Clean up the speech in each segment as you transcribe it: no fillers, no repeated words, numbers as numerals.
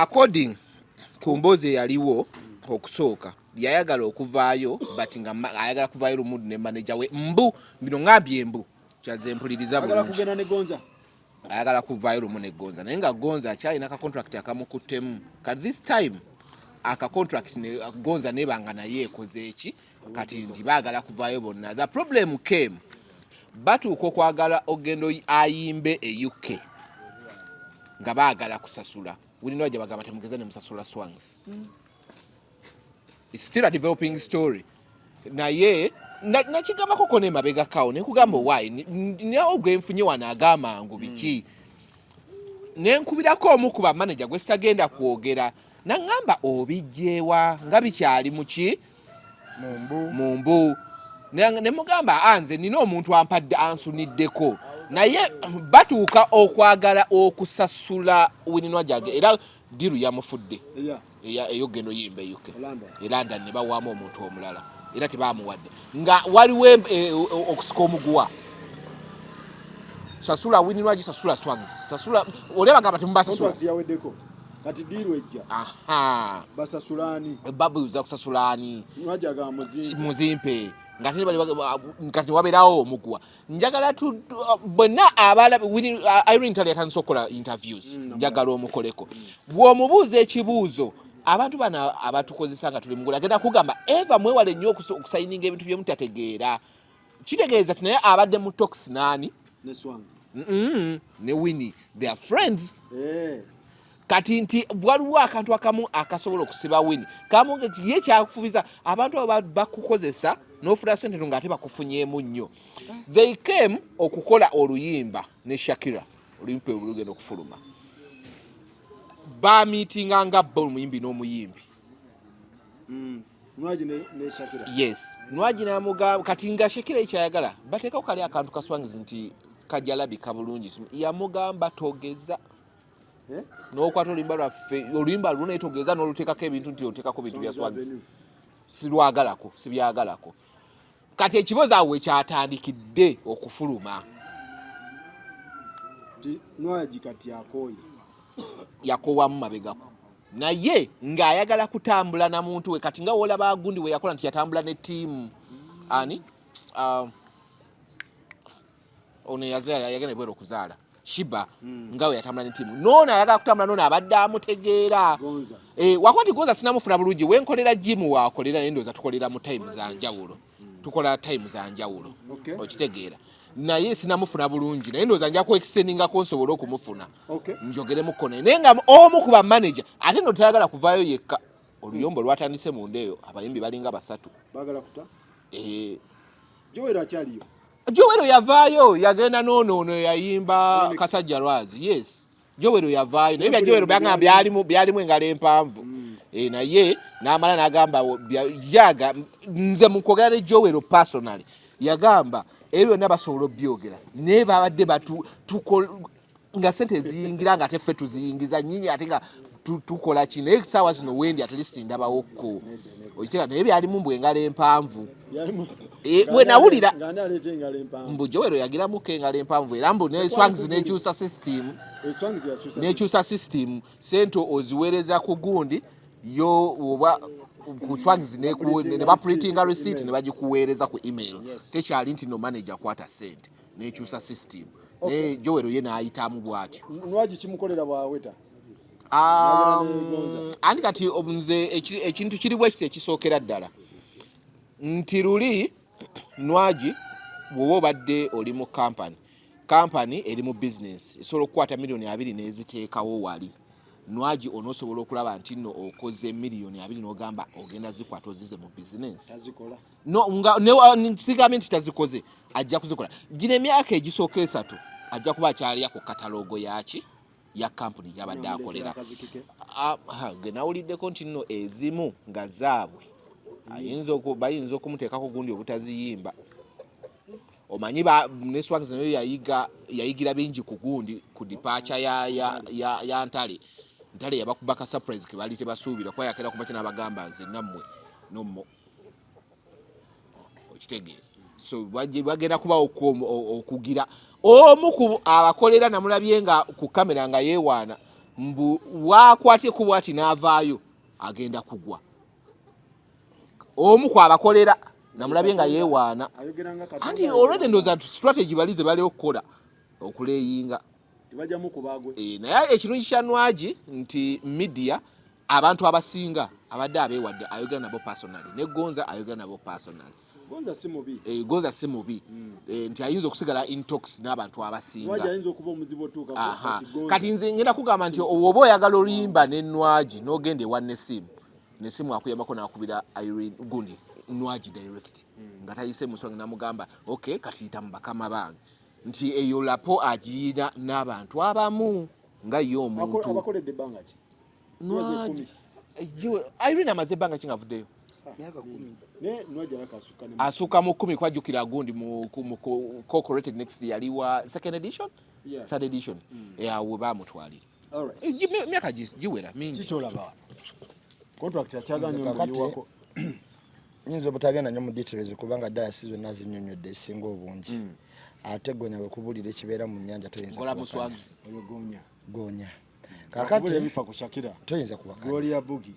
according ku mboozi yaliwo okusooka yayagala okuvaayo but nga ayagala kuvaayo lumundu ne manager we mbu bino ngambye embu kyaze mpuliriza bulungi ayagala kuvaayo lumu ne Gonza naye nga Gonza akyalina ka contract akamukuttemu kat this time aka contract ne Gonza nebanga naye ekoze eki kati ndi baagala kuvaayo bonna. The problem came batuuka okwagala ogendo ayimbe e UK nga baagala kusasula Winnie Wajja bagamba temugeza ne musasula Swans. It's still a developing story. Naye nakigamba koko ne mabega kawo ne kugamba why ne ogwe mfunye wana agama ngo biki ne nkubirako omukuba manager gwe sitagenda kwogera nangamba obijjewa nga bikyali muki mumbu ne mugamba anze nina omuntu ampadde ansuniddeko naye batuuka okwagala okusasula Winnie Wajja era diru yamufudde eyogendo yimbe UK London ne bawaamu omuntu omulala era tebamuwadde nga waliwo okusika omuguwa sasula Winnie Wajja sasula Swans sasula oleba gamba temubasasula kati diru ejja basasulani babuuza kusasulani Wajja ga muzimpe ngati wabeerawo omuguwa njagala bonna abala Irene Tali atandise okukola interviews njagala omukoleko bw'omubuuza ekibuuzo abantu bana abatukozesa nga tuli mugula agenda kugamba eva mwewale nnyo okusayininga ebintu byemutategeera kitegeeza ti naye abadde mu talks nani ne Swans ne Winnie they are friends kati nti waliwo akantu akamu akasobola okusiba Winnie kamu ye kyakufubiza abantu abo bakukozesa n'ofuna sente nga ate bakufunyeemu nnyo they came okukola oluyimba ne Shakira oluyimba olugenda okufuluma ba meetinga nga bo omuyimbi n'omuyimbi Nwagi ne Shakira yes Nwagi namugamba kati nga Shakira ekyayagala bateekako kali akantu ka Swans nti kajalabika bulungi yamugamba togeza n'okwata oluyimba lwaffe oluyimba luno etogeza n'oluteekako ebintu nti oteekako bintu bya Swans silwagalako sibyagalako kati ekiboza awe kyatandikidde okufuluma Nwagi kati yakowamu mabegako naye ng'ayagala kutambula na muntu we kati nga wolaba agundi we yakola nti yatambula ne ttiimu ani ono yagenda ebwera okuzaala Shiba nga we yatambula ne ttiimu noono ayagala kutambula noono abadde amutegeera wakuba nti Gonza sinamufuna bulungi wenkolera jimu wakolera naye ndowooza tukolera mu time za njawulo tukola time za njawulo okitegeera naye sinamufuna bulungi naye ndowooza nja ku extendingako nsobole okumufuna njogeremu naye nga omu ku bamanager ate no tayagala kuvaayo yekka oluyombo lwatandise munda eyo abayimbi balinga basatu Jowero yavaayo yagenda noono yayimba Kasajja Lwazi yes Jowero yavaayo naye bya Jowero byanga byalimu engalo empanvu naye n'amala n'agamba yaga nze mukwogera ne Jowero personally yagamba ebyo byonna basobola obyogera naye babadde nga sente ziyingira nga ate ffe tuziyingiza nyinyi ate nga tukola ki naye saawa zino wendi at least ndabawokko okitegeera naye byalimu mbwe engalo empanvu bwe nawulira mbu Jowero yagiramuko engalo empanvu era mbu ne Swans n'ekyusa system sente oziweereza ku gundi yo oba ku Swans ne baprintinga receipt ne bagikuweereza ku email tekyali nti no manager kwata sente n'ekyusa system ne Jowero ye n'ayitamu bw'atyo Nwagi kimukolera bwaweta andi kati nze ekintu kiri bwe kiti ekisookera ddala nti luli Nwagi bw'oba obadde oli mu kampani eri mu business esobola okukwata $2 n'eziteekawo wali Nwagi onosobola okulaba nti nno okoze $2 n'ogamba ogenda zikwata ozize mu business sigambe nti tazikoze ajja kuzikola gino emyaka egisooka 3 ajja kuba akyaliya ku katalogo yaki ya kampuni gy'abadde akolera genawuliddeko nti nno ezimu nga zaabwe bayinza okumuteekako gundi obutaziyimba omanyi ne Swans nayo yayigira bingi ku gundi ku dipacha ya Ntale yabakubaka surprise ke bali tebasuubira kuba yakera kumakya n'abagamba nze nammwe nommo okitegeera so bagenda kuba okugira omu ku abakolera namulabye nga ku kamera nga yeewaana mbu wakwatye ku bwati n'avaayo agenda kugwa omu kwabakolera namulabye nga yeewaana anti already ndowooza strategy balize bali okukola okuleyinga naye ekirungi kya Nwaji nti media abantu abasinga abadde abeewadde ayogera nabo personally ne Gonza ayogera nabo personally Gonza si mubi nti ayinza okusigala intox n'abantu abasinga kati nze ngenda kugamba nti oba oyagala oluyimba ne Nwaji n'ogenda ewa Nesimu akuyambako n'akubira Irene gundi Nwaji direct nga tayise musonga namugamba okay kati yita mu bakama bange nti eyo lapo agiina n'abantu abamu nga yo omuntu abakoledde banga ki Nwaji Irene amaze banga kinga avuddeyo asuka mu 10 kwajjukira gundi mu co-corrected next year aliwa second edition third edition we bamutwalira myaka giwera mingi kitolaba contract yakyaganya omuliwako nyinza obutagenda nnyo mu details kubanga diocese nazinnyonnyodde esinga obungi ate gonya bwe kubulira ekibeera mu nnyanja toyinza ngola muswagizi oyo gonya kakati ebifa ku Shakira toyinza kubakana Gloria Bugi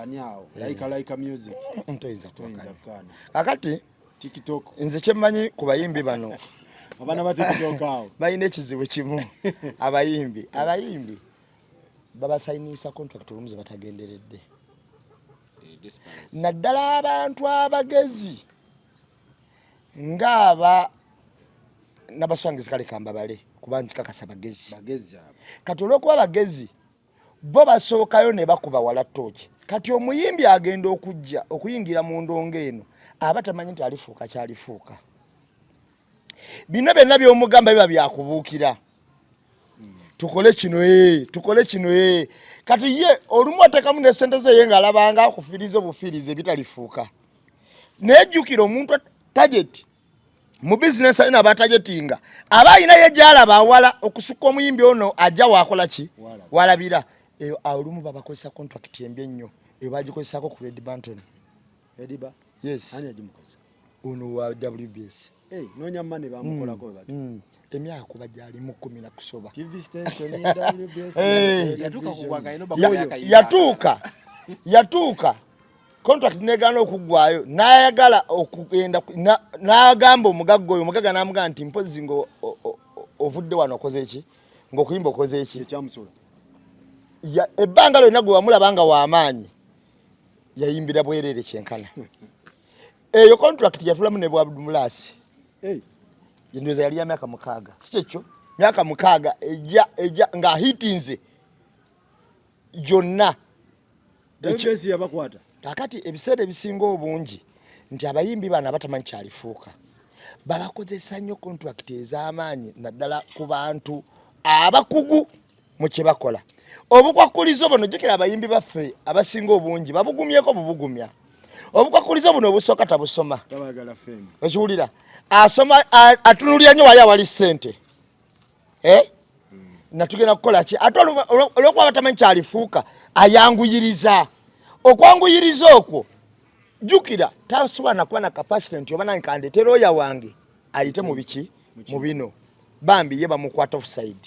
nyawo like music toyinza kubakana kakati TikTok nze kyemmanyi ku bayimbi bano abana ba TikTok awo balina ekizibu kimu abayimbi babasayinisa contract olumuze batagenderedde naddala abantu abagezi ng'aba n'abaswangizi kale kambabale kuba nkikakasa bagezi kati olw'okuba bagezi bo basookayo ne bakuba wala ttooki kati omuyimbi agenda okuyingira mu ndongo eno aba tamanyi nti alifuuka kyalifuuka bino byonna by'omugamba biba byakubuukira tukole kino kati ye olumu atekamu n'essente ze ye ng'alabanga akufiiriza obufiirize ebitalifuuka nejjukira omuntu target mu business alina abatajetinga aba ayina ye gyalaba awala okusukka omuyimbi ono ajja waakola ki walabira eyo olumu babakozesa contract embi ennyo eyo bagikozesako ku Red Banton Ediba yes ani agimukoze ono wa WBS nonya mane bamukolako bali emyaka kuba gyali mu 10 na kusoba TV station ya WBS yatuuka kugwanga ino yatuuka contract negana okuggwayo nayagala okugenda n'agamba omugagga oyo omugagga n'amugamba nti mpozi ngo ovudde wano okoze eki ng'okuyimba okoze eki kyamusula ebbanga lyonna gwe wamulabanga w'amaanyi yayimbira bwerere kyenkana eyo contract yatulamu ne Abdulmulasi yendoza yali ya myaka 6 si kyekyo myaka 6 ejja nga hitinze jonna WBS yabakwata kakati ebiseera ebisinga obungi nti abayimbi bano abatamanyi kyalifuuka babakozesa nnyo contract ez'amaanyi naddala ku bantu abakugu mu kye bakola obukwakulizo buno jjukira abayimbi baffe abasinga obungi babugumyeko bubugumya obukwakulizo buno obusooka tabusoma okiwulira asoma atunulira nnyo wali awali ssente natugenda kukola ki ate olw'okuba batamanyi kyalifuuka ayanguyiriza okwanguyiriza okwo jjukira tasobola nakuba na capacity nti oba nange kandetera oya wange ayite mu biki mu bino bambi ye bamukwata offside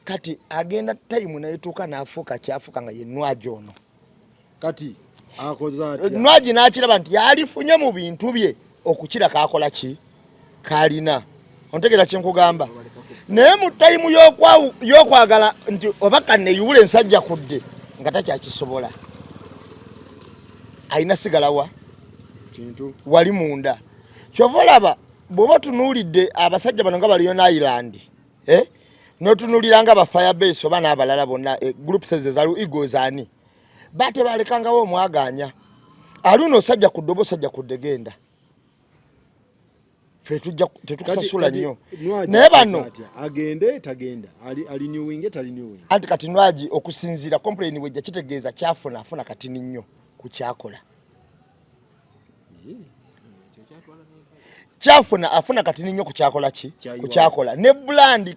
kati agenda time nayetuuka n'afuuka kyafuuka nga ye Nwaji ono kati akoza atya Nwaji n'akiraba nti yalifunye mu bintu bye okukira kakola ki kalina ontegera kyenkugamba naye mu time y'okwagala nti oba kanneyuwula ensajja kudde nga takyakisobola aina sigalawa kintu wali munda kyova olaba bw'oba tunuulidde abasajja bano nga baliyo Ireland n'otunuuliranga aba Firebase oba n'abalala bonna group size zalu Eagles ani bate balekangawo omwaganya aluno osajja kudde oba osajja kudde genda fe tujja tetukusasula nnyo naye bano agende tagenda ali newing tali newing anti kati Nwaji okusinziira complain wejja kitegeeza afuna katini nnyo kukyakola afuna katini nnyo kukyakola ki kukyakola ne brand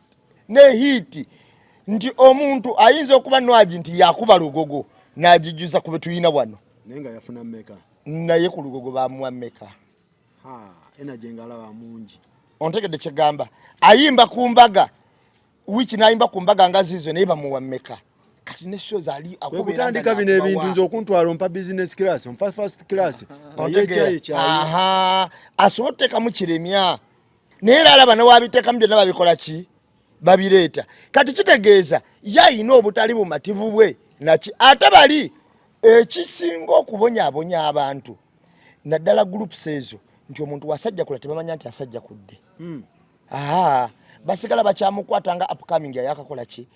ne hit nti omuntu ayinza okuba Nwaji nti yakuba lugogo n'agijuza ku betuyina wano nenga yafuna mmeka naye ku lugogo bamuwa mmeka energy ngalaba mungi ontegedde kyegamba ayimba ku mbaga wiki n'ayimba ku mbaga nga zizo naye bamuwa mmeka kati ne shows ali akubitandika bino ebintu nzo okuntwala ompa business class ompa first class aha asoboteka mu kiremya neera alaba ne wabiteka mu byonna babikola ki babireeta kati kitegeeza yayina obutali bumativu bwe naki ate bali ekisinga okubonyaabonya abantu naddala groups ezo nti omuntu wasajja kula tebamanya nti asajja kudde basigala bakyamukwata nga upcoming yakakola ki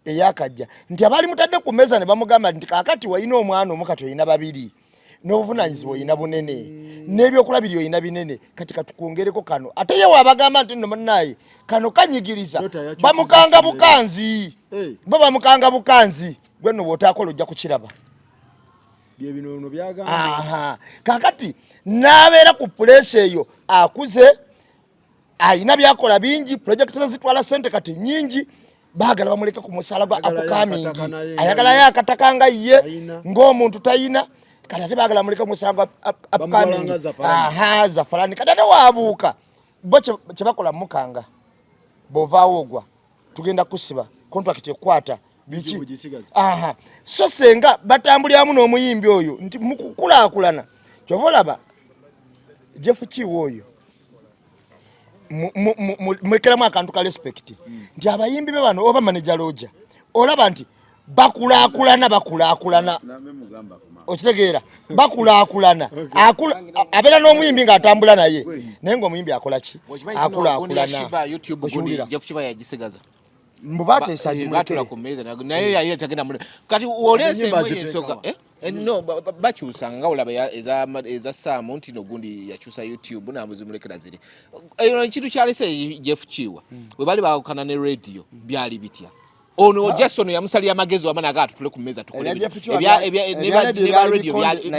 eyakajja nti abali mutadde ku meza ne bamugamba nti kakati wayina omwana omukati oyina babiri n'obuvunanyizibwa oyina bunene n'ebyokulabiri oyina binene kati katukwongereko kano ate ye wabagamba nti nno munnaye kano kanyigiriza bamukanga bukanzi bo bamukanga bukanzi gwe nno bw'otaakola ojja kukiraba byebinono byagamba kakati n'abeera ku puleesi eyo akuze ayina byakola bingi projekiti zitwala sente kati nyingi baagala bamuleke ku musaala gwa upcoming ayagala ye akataka nga ye ng'omuntu tayina kati ate baagala muleke ku musaala gwa upcoming zafalani kati ate waabuuka bo kye bakola mukanga bw'ovaawo ogwa tugenda kusiba kontrakiti ekwata biki so senga batambuliramu n'omuyimbi oyo nti mukukulaakulana kyova olaba Jeff Kiwo oyo mwekeramu akantu ka respect nti abayimbi be bano oba manager loja olaba nti bakulaakulana okitegeera bakulaakulana abeera n'omuyimbi ng'atambula naye naye ng'omuyimbi akola ki akulaakulana Jeff Kiwo yagisigaza mbubateesa batula ku meza naye yali tagenda mu kati olese ensoga no bakyusa nga olaba eza Sam nti no gundi yakyusa YouTube namuzimulekera ziri ekintu kyalese Jeff Kiwo bwe bali bakana ne radio byali bitya ono Jason yamusalya amagezi wamana gato tule ku meza tukole ebya radio byali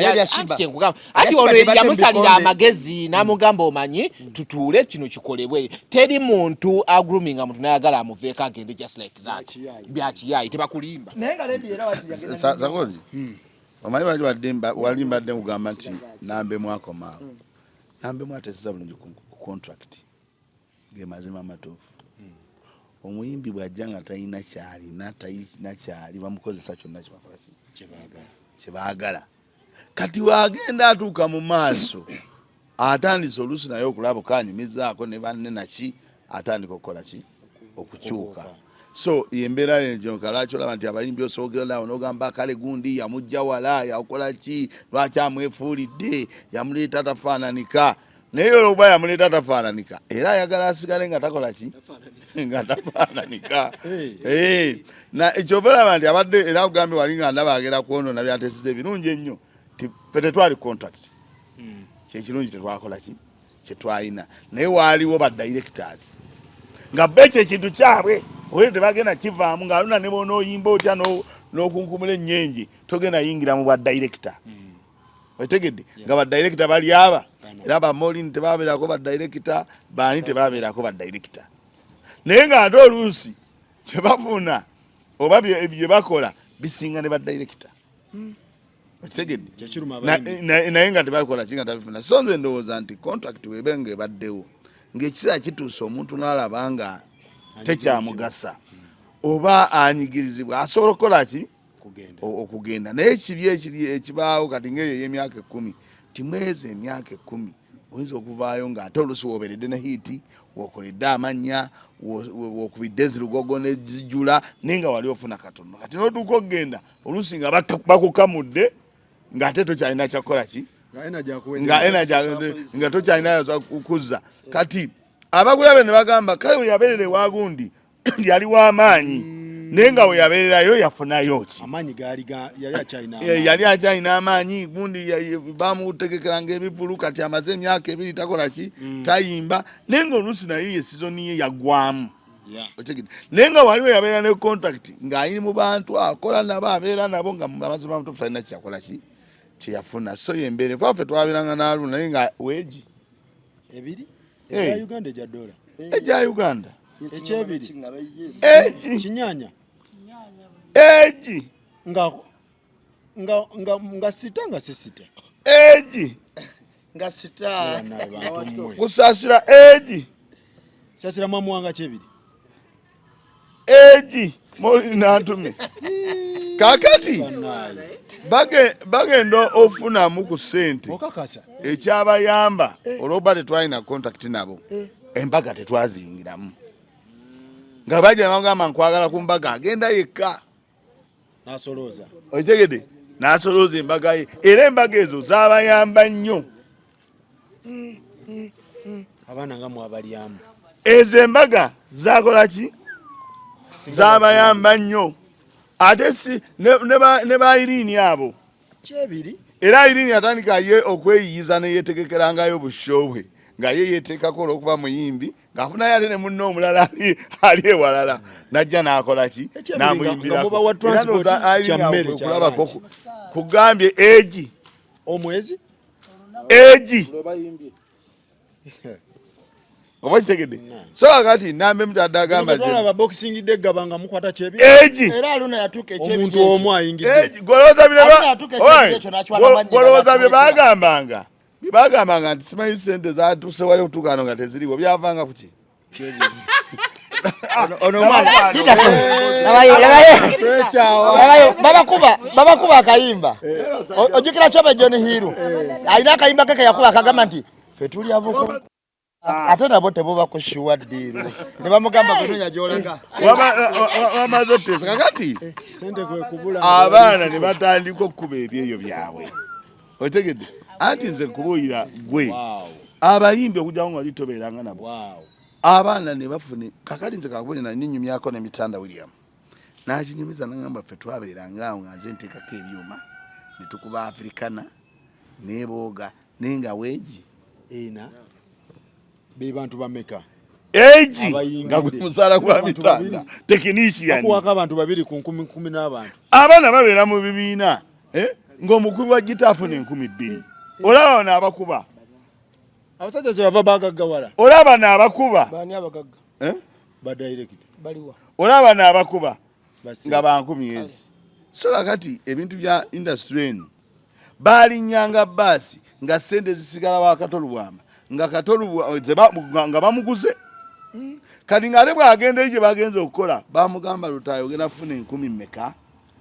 ati ono yamusalira amagezi namugamba omanyi tutule kino kikolebwe teri muntu agroominga muntu nayagala amuveeka agende just like that byakiyayi tebakulimba nenga radio era wati sakozi omanyi baji bademba walimba de kugamba nti nambe mwako mawe nambe mwatesiza bulungi ku contract gemazima matofu omuyimbi bwajjanga tayina kyali bamukozesa kyonna kyebaagala kati wagenda atuuka mu maaso atandise oluusi naye okulaba kanyumizaako ne banne naki atandika okukola ki okukyuka so yembeera enjonka lwaki olaba nti abayimbi osoogera nawo n'ogamba kale gundi yamujja wala yakola ki lwaki amwefuulidde yamuleeta tafaananika naye olwokuba yamuleeta tafaananika era ayagala asigale nga takola ki nga tafaananika na ekyova olaba nti abadde era kugambe wali nga ndaba agenda kwonona byatesiza ebirungi ennyo ffe tetwali contract kyekirungi tetwakola ki kyetwalina naye waaliwo badirectors nga bekyo ekintu kyabwe oyo tebagenda kivaamu nga aluna ne bona oyimba otya n'okunkumula ennyenje togenda yingira mu badirector otegedde nga badirector bali aba era bamolini tebabeerako badirector baani tebabeerako badirector naye ng'ate oluusi kyebafuna oba bye bakola bisinga ne badirector otegedde naye nga tebakola kinga tabifuna so nze ndowooza nti contract webe ng'ebaddewo ng'ekiseera kituuse omuntu n'alaba nga tekyamugasa oba anyigirizibwa asobola okukola ki okugenda naye ekibi ekibaawo kati ng'eyo ey'emyaka 10 timwezi emyaka 10 oyinza okuvaayo ng'ate oluusi wooberedde ne hiiti wokoledde amannya wokubidde zirugogo ne zijula naye nga wali ofuna katono kati n'otuuka okugenda oluusi nga bakukamudde ng'ate tokyalina kyakukola ki nga tokyalina kuzza kati abagulabe ne bagamba kale we yabeerera ewagundi yali w'amaanyi naye nga we yabeererayo yafunayo ki yali akyalina amaanyi gundi bamutegekeranga ebivulu kati amaze emyaka 2 takola ki tayimba naye nga oluusi naye ye sizoni ye yaggwamu naye nga waliwo yabeera ne contract ng'ayiri mu bantu akola nabo abeera nabo nga amazima mutufu talina kyakola ki kyeyafuna so yembeere kwaffe twabeeranga n'aluna naye nga weegi ebiri eya Uganda ejja dola ejja Uganda ekyebiri kinyanya eji nga sita nga sisita eji nga sita kusasira eji sasira mamuwanga kyebiri eji moli natumi kakati bagenda ofunamu ku ssente ekyabayamba olwoba tetwalina contact nabo embaga tetwaziyingiramu nga bajja bagamba nkwagala ku mbaga agenda yekka Nasoloza. otegede n'asolooza embaga ye era embaga ezo z'abayamba nnyo Abaana nga mwabalyamu. ezo embaga zakola ki z'abayamba nnyo ate si ne ba Irini abo Kyebiri. era Irini atandika ye okweyiyiza ne yeetegekerangayo bushobwe nga ye yeeteekako olw'okuba muyimbi ng'afunayo ate ne munno omulala ali ewalala najja n'akola ki n'amuyimbirako kugambye eji omwezi eji oba kitegedde so kakati nambe mutadde agamba aba boxing day gabanga mukwata kyebiri eji era aluna yatuka ekyebiri omuntu omu ayingidde eji golowooza bye bagambanga nti simanyi sente zatusewayo otukaano nga teziriwo byavanga ku ki ono mwana babakuba akayimba ojjukira Chobe John Hiru alina akayimba ke yakuba akagamba nti ffe tuli abuku ate nabo tebo bakushuwa ddiiru ne bamugamba kunonya gy'olaga wamaze otteesa kakati sente kwe kubula abaana ne batandika okukuba ebyeyo byabwe otegedde anti nze nkubuulira gwe abayimbi okujjawo nga litobeeranga nabo abaana ne bafune kakati nze kakubonye nali ninyumyako ne Mitanda William n'akinyumiza n'agamba ffe twabeeranga awo nga nze nteekako ebyuma ne tukuba Africana n'ebooga naye nga weegi ena be bantu bameka eji nga gwe musaala gwa Mitanda tekinician okuwaka abantu babiri ku 10 n'abantu abaana babeera mu bibiina ng'omukubi wa gita afuna 2,000 olaba n'abakuba abasajja ze bava bagaggawala olaba n'abakuba bani abagagga ba direct baliwa olaba n'abakuba nga ba 10,000 so kakati ebintu bya industry eno baalinyanga baasi nga sente zisigala wa Katolubwama nga Katolubwama nga bamuguze kati ng'ate bw'agenda gye bagenze okukola bamugamba lutaayo ogenda funa 10,000 mmeka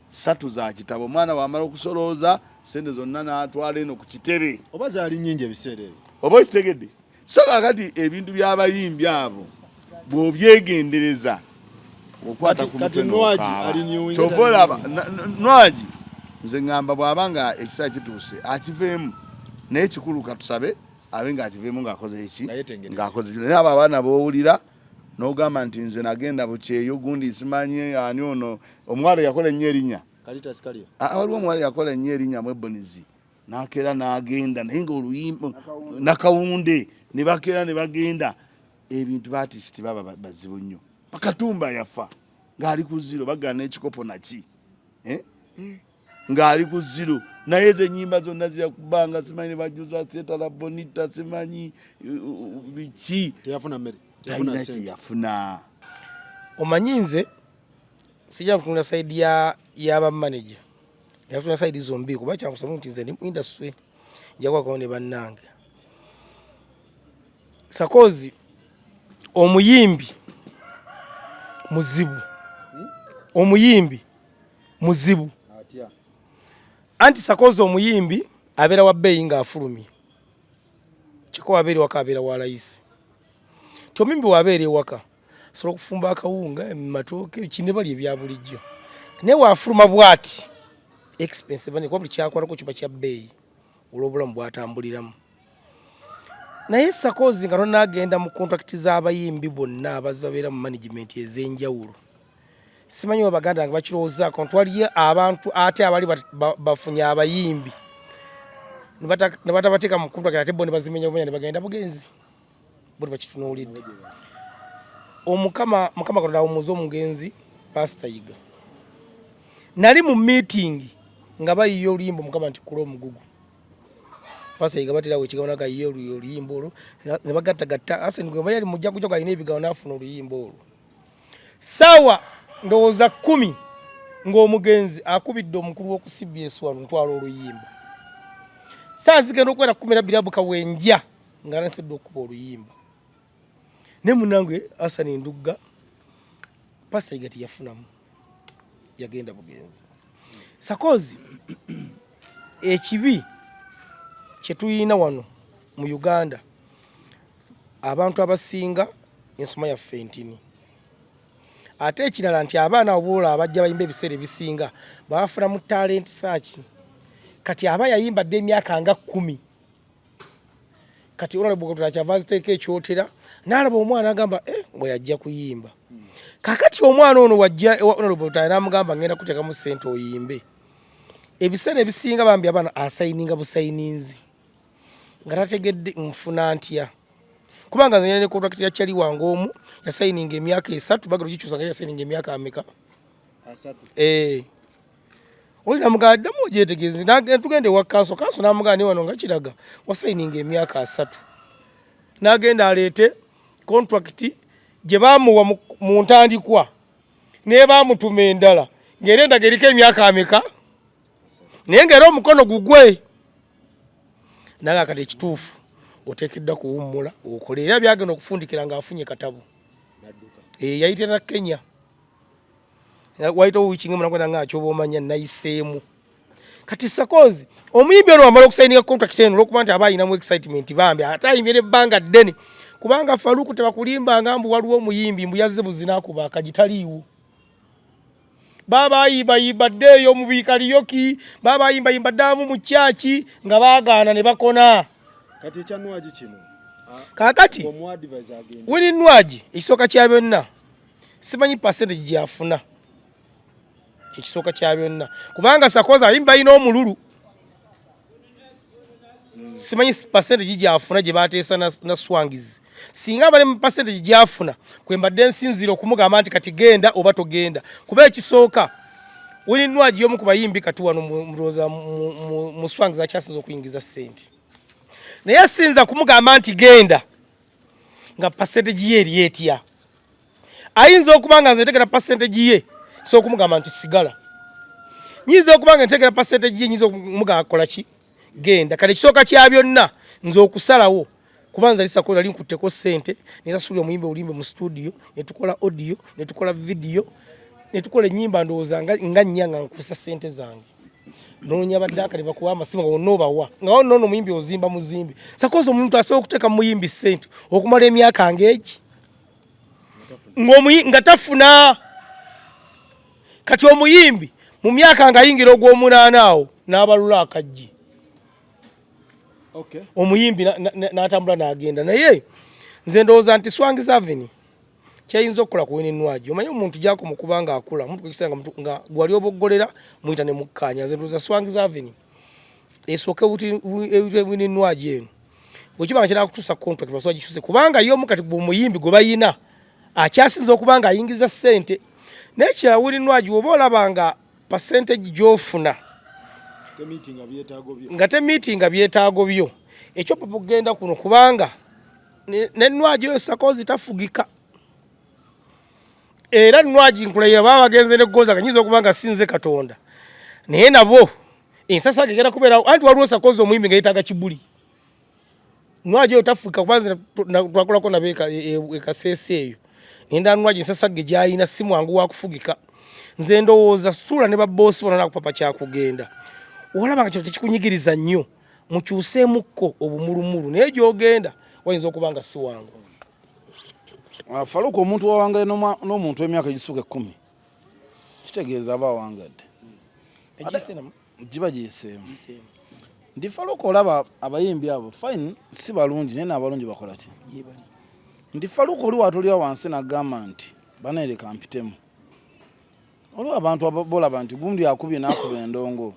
3 za kitabo omwana wamala okusolooza sente zonna n'atwala eno ku kitebe oba zaali nnyingi ebiseera ebyo oba okitegedde so kakati ebintu by'abayimbi abo bw'obyegendereza okwata ku mutwe kyova olaba Nwagi nze ngamba bw'abanga ekiseera kituuse akiveemu naye kikulu katusabe abe ng'akiveemu ng'akoze eki ng'akoze naye abo abaana b'owulira n'ogamba nti nze nagenda bukyeyo gundi simanyi ani ono omuwala yakola ennyo erinnya waliwo omuwala yakola ennyo erinnya Mwebonizi n'akeera n'agenda naye ng'oluyimba nakawunde ne bakeera ne bagenda ebintu batisiti baba bazibu nnyo Bakatumba yafa ng'ali ku ziro bagana n'ekikopo naki ng'ali ku ziro naye ze ennyimba zonna ziyakubanga simanyi ne bajuza Setala Bonita simanyi biki teyafuna mmere talina kyeyafuna omanyi nze sijja kutunula saidi y'abamanager yafuna saidi zombi kuba kyankusamu nti nze ndi mu industry njakwakawo ne bannange sakozi omuyimbi muzibu anti sakozi omuyimbi abeera wa bbeeyi ng'afulumye kiko wabeera waka abeera wa layisi ti omuyimbi wabeera ewaka asobola okufumba akawunga matooke kine bali ebya bulijjo naye waafuluma bw'ati expensive kuba buli kyakwalako kiba kya bbeeyi olw'obulamu bw'atambuliramu naye sakozi nga tonagenda mu contract z'abayimbi bonna ababeera mu management ez'enjawulo simanyi Abaganda nga bakirowoozaako nti waliyo abantu ate abali bafunye abayimbi ne batabateeka mu contract ate bo ne bazimenya bumenya ne bagenda bugenzi buli bakitunuulidde Mukama Katonda awummuza omugenzi Pastor Yiga nali mu meeting nga bayiye oluyimba Mukama nti kula omugugu Pastor Yiga baterawo ekigambo nagayiye oluyimba olwo ne bagattagatta Arsene Gwe yali mujja kujja alina ebigambo n'afuna oluyimba olwo sawa ndowooza 10 ng'omugenzi akubidde omukulu w'oku CBS wano ntwala oluyimba saa zigenda okuwera 12 abuka wenja nga nasedde okuba oluyimba ne munange Arsene Ndugga Pastor igati yafunamu yagenda bugenzi sakozi ekibi kyetuyina wano mu Uganda abantu abasinga ensoma ya fentini ate ekirala nti abaana obuola abajja bayimba ebiseera ebisinga bafuna mu talent search kati aba yayimba dde emyaka nga 10 kati olabo kyava ziteeka ekyotera n'alaba omwana agamba bwe yajja kuyimba kakati omwana ono wajja olabo n'amugamba ngenda kuteekamu ssente oyimbe ebiseera ebisinga bambi abaana asayininga busayininzi nga tategedde nfuna ntya kubanga nze ne contract ya Chali wange omu yasayininga emyaka 3 bagalo gikyusa nga yasayininga emyaka ameka 3 oli namugada mu jetegezi tugende wa kanso namuganda wano nga kiraga wasayininga emyaka 3 nagenda alete contract gye bamuwa mu ntandikwa ne bamutuma endala ng'erenda gerika emyaka ameka naye ng'era omukono gugwe naga kati ekituufu oteekeddwa kuwummula okole era byagenda okufundikira ng'afunye katabu yayite na Kenya waito wikinga mnakwenda nga kyoba omanya nayiseemu kati sakozi omuyimbi ono amala okusayininga contract eno olwokuba nti aba ayinamu excitement bambi ate ayimbire ebbanga ddene kubanga Faluku tebakulimba nga mbu waliwo omuyimbi mbu yazze buzinakuba akagitaliiwo baba ayimba ddeeyo mu bikaliyoki baba ayimba ddamu mu kyaki nga baagaana ne bakona kati ekyanwaji kino kakati wini nwaji ekisooka kya byonna simanyi percentage gyafuna ekisooka kya byonna kubanga sakoza ayimba ina omululu simanyi percentage gyafuna gye bateesa na swangizi singa abale mu percentage gyafuna kwembadde nsinzira okumugamba nti kati genda oba togenda kuba ekisooka wini nwaji y'omu ku bayimbi kati wano mu swangizi akyasinza okuyingiza ssente naye asinza kumugamba nti genda nga percentage ye eri etya ayinza okubanga nze ntegera percentage ye so kumugamba nti sigala nyiza okubanga ntegera percentage ye nyiza okumugamba kola ki genda kale kisooka kya byonna nze okusalawo kubanza lisakola linkutteko ssente nesasula omuyimbi olimbe mu studio netukola audio netukola video netukola ennyimba ndowooza nga nnyanga nkusa ssente zange nonya badaka ne bakuwa amasimu nga onobawa nga ono omuyimbi ozimba muzimbi sakozo omuntu asobola okuteeka muyimbi ssente okumala emyaka ng'egi nga tafuna kati omuyimbi mu myaka nga ayingira ogw'omunaana awo n'abalula akajji omuyimbi n'atambula n'agenda naye nze ndowooza nti Swangizi Avenue kyayinza okukola ku wini nwaji omanyi omuntu gyako mu kubanga akula omuntu kwekisanga nga gwali oboggolera muyita ne mukkanya nze ndowooza Swangizi Avenue esooke wini nwaji eno bwekibanga kiraba kutuusa contract basobola gikyuse kubanga yo omukati bw'omuyimbi gwe bayina akyasinza okuba nga ayingiza ssente n'ekirala wini nwaji oba olabanga percentage gy'ofuna nga temiitinga byetaago byo ekyo papa okugenda kuno kubanga nenwaji oyo sakozi tafugika era nwaji nkulayira baba bagenze negoza kanyiza okubanga sinze Katonda naye nabo ensasa gegera kubeera anti waliwo sakozi omuyimbi nga yetaaga kibuli nwaji oyo tafugika kubanze twakolako nabe ekaseesi eyo nenda nwaji ensasa ge gyayina si mwangu wakufugika nze ndowooza sula ne baboosi bona nakupapa kyakugenda olaba nga kino tekikunyigiriza nnyo mukyuseemukko obumulumulu naye gyogenda wayinza okuba nga si wangu Faluku omuntu wawangaye n'omuntu emyaka egisuka 10 kitegeeza aba awangadde giba giyiseemu ndi Faluku olaba abayimbi abo fine si balungi naye n'abalungi bakola ki ndi Faluku oli watulya wansi n'agamba nti baneereka mpitemu oliwo abantu bolaba nti gundi akubye n'akuba endongo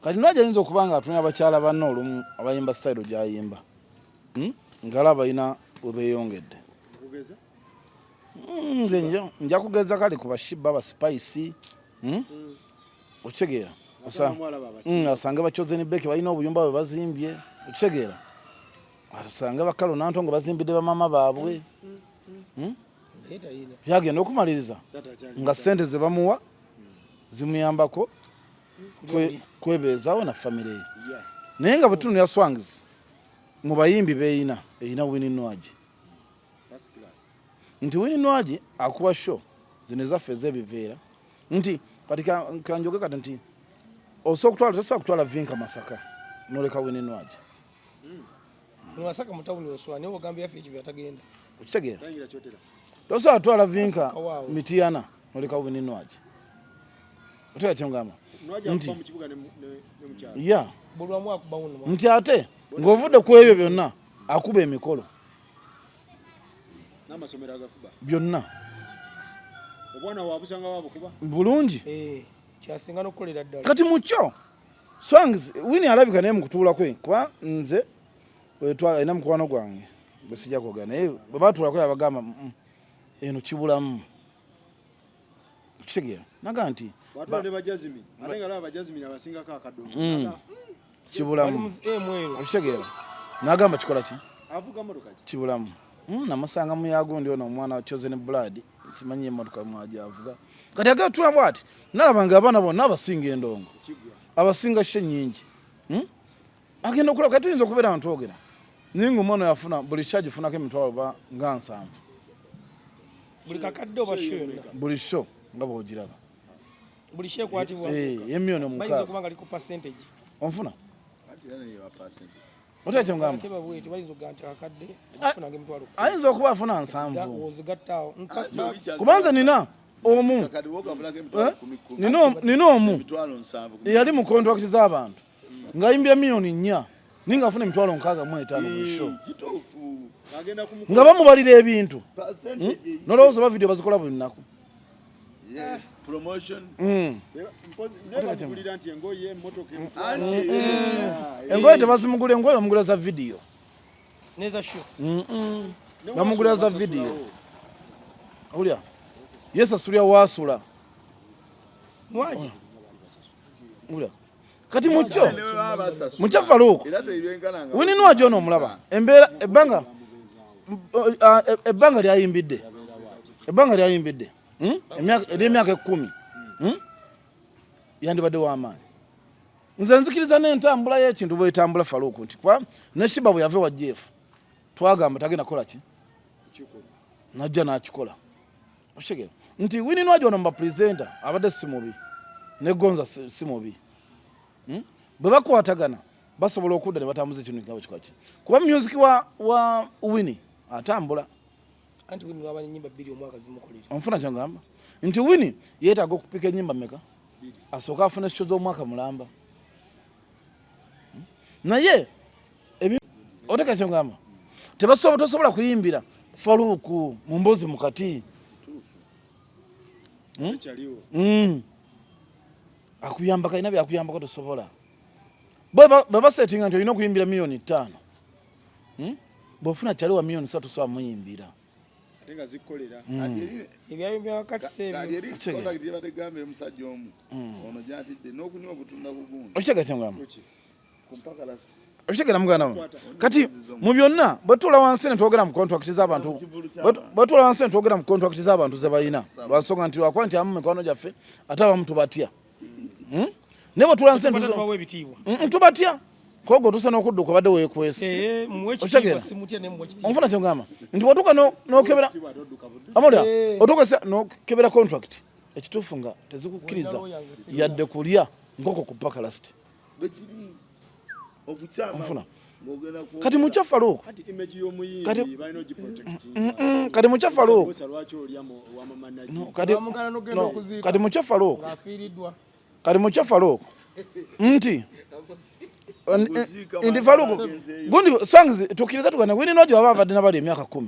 kati nwaji ayinza okuba nga atunya abakyala banne olumu abayimba style gyayimba ngala bayina webeeyongedde nze nja kugeza kale ku bashiba abaspice okitegeera osanga bakyoze ne beki balina obuyumba bwe bazimbye okitegeera osanga bakalo nanto nga bazimbidde bamama baabwe byagenda okumaliriza nga ssente ze bamuwa zimuyambako kwebeezaawo na famire ye naye nga bwetundu ya Swangizi mu bayimbi eyina wini nwaji nti wini nwaji akuba show zino ezaffe ez'ebiveera nti kati kanjoge kati nti tosobola kutwala vinka Masaka noleka Winnie Masaka mutawuni oswa naye ogambye yaffe ekibya tagenda okitegeera tosobola kutwala vinka Mityana noleka Winnie otera kyongamba nti ate ng'ovudde ku ebyo byonna akuba emikolo byonna bulungi kyasinga n'okukolera ddala kati mukyo Swangs Winnie alabika naye mukutuula kwe kuba nze ena mukwano gwange bwe sijja kwogera naye bwe batuulako yabagamba eno kibulamu kitegeera naga nti kibulamu okitegeera nagamba kikola ki kibulamu namusanga muyagundi ono omwana Chosen Blood simanyi emmotoka mwajavuga kati agenda tula bwati nalabanga abaana bonna abasinga endongo abasinga she nyingi agenda okulaba kati tuyinza okubeera ntwogera naye ngaomwana yafuna buli kyagifunako emitwalo ba nga 7 buli kakadde oba buli sho nga bwogiraba buli shekwatibwa emiliyoni 6 bayinza okuba nga liko percentage onfuna otekyo ngamba ayinza okuba afuna 7 kubanza nina omu nina omu yali mu kontrakiti z'abantu ng'ayimbira miliyoni 4 ninga afuna emitwalo 65 mu show nga bamubalira ebintu nolowooza ba vidiyo bazikola buli nnaku engoye tebazimugula engoye bamugula za vidiyo bamugula za vidiyo awulya yesasulya wasula awulya kati mukyo Faruku Winnie Nwagi ono omulaba embeera ebbanga lyayimbidde ery'emyaka 10 yandibadde w'amaanyi nze nzikiriza n'entambula y'ekintu bwetambula Faruku nti kwa neshiba bwe yave wa Jeff twagamba tagenda kukola ki najja n'akikola okitegeera nti Winnie Nwagi ono mubapurezenta abadde si mubi ne Gonza si mubi bwe bakwatagana basobola okudda ne batambuza ekintu nga bwe kikola ki kuba music wa Winnie atambula anti Winnie wabanye nyimba 2 omwaka zimukolera onfuna kyangamba nti Winnie yeetaaga okupika ennyimba mmeka asooka afuna ekyo z'omwaka mulamba naye oteka kyangamba tosobola kuyimbira Faruku mu mboozi mukati akuyamba kalina byakuyambako tosobola bwe basetinga nti olina okuyimbira miliyoni 5 bw'ofuna kyaliwa miliyoni 3 tosobola muyimbira ebyayimbya wakati okitegera muganda kati mu byonna bwetuula wansi ne twogera mu kontrakiti z'abantu bwetuula wansi ne twogera mu kontrakiti z'abantu ze balina lwansonga nti lwakuba nti amu mikwano gyaffe ate abamu tubatya naye bwetuula wansi tubatya kogo tusa n'okudduka obadde weekwese okitegera onfuna kyongamba nti bwatuuka n'okebera amulya otuuka n'okebera contract ekituufu nga tezikukkiriza yadde kulya nkoko ku pakalasiti onfuna kati mukyo Faruku kati mukyo Faruku kati mukyo Faruku kati mukyo Faruku nti ndi Faruku gundi Swangs tukkiriza tugana Winnie Nwagi waba avadde nabali emyaka 10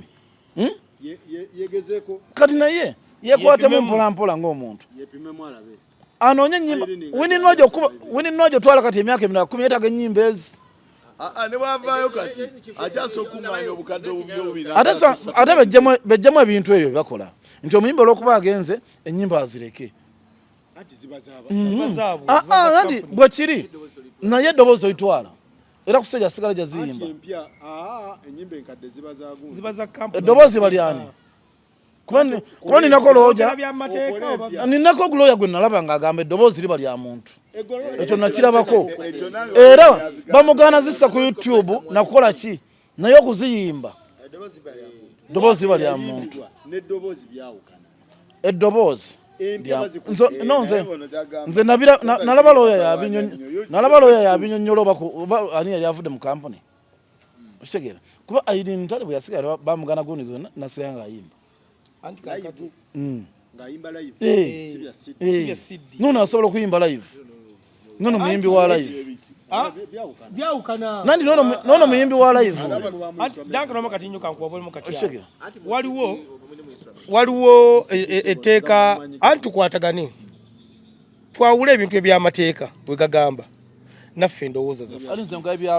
kati naye yekwatemu mpolampola ng'omuntu anoonye ennyimba Winnie Nwagi otwala kati emyaka 10 yeetaaga ennyimba ezi ne bwavaayo kati akyasokunganya obukadde obubiri ate bejjamu ebintu ebyo byebakola nti omuyimba olw'okuba agenze ennyimba azireke anti bwe kiri naye eddoboozi oyitwala era ku stage asigala gyaziyimba eddoboozi balyani kuba ninako looja ninako ogulooya gwe nalaba ng'agamba eddoboozi liba lya muntu ekyo nakirabako era bamugaana zissa ku YouTube nakukola ki naye okuziyimba eddoboozi liba lya muntu eddoboozi nze nalaba looya yabinyonnyola oba ani yali avudde mu kampuni okitegeera kuba Irene Ntale bwe yasigala bamugana gundi nasigala ng'ayimba nono asobola okuyimba live nono muyimbi wa live nandi nono muyimbi wa live waliwo etteeka anti tukwatagane twawula ebintu eby'amateeka bwe gagamba naffe endowooza zaffe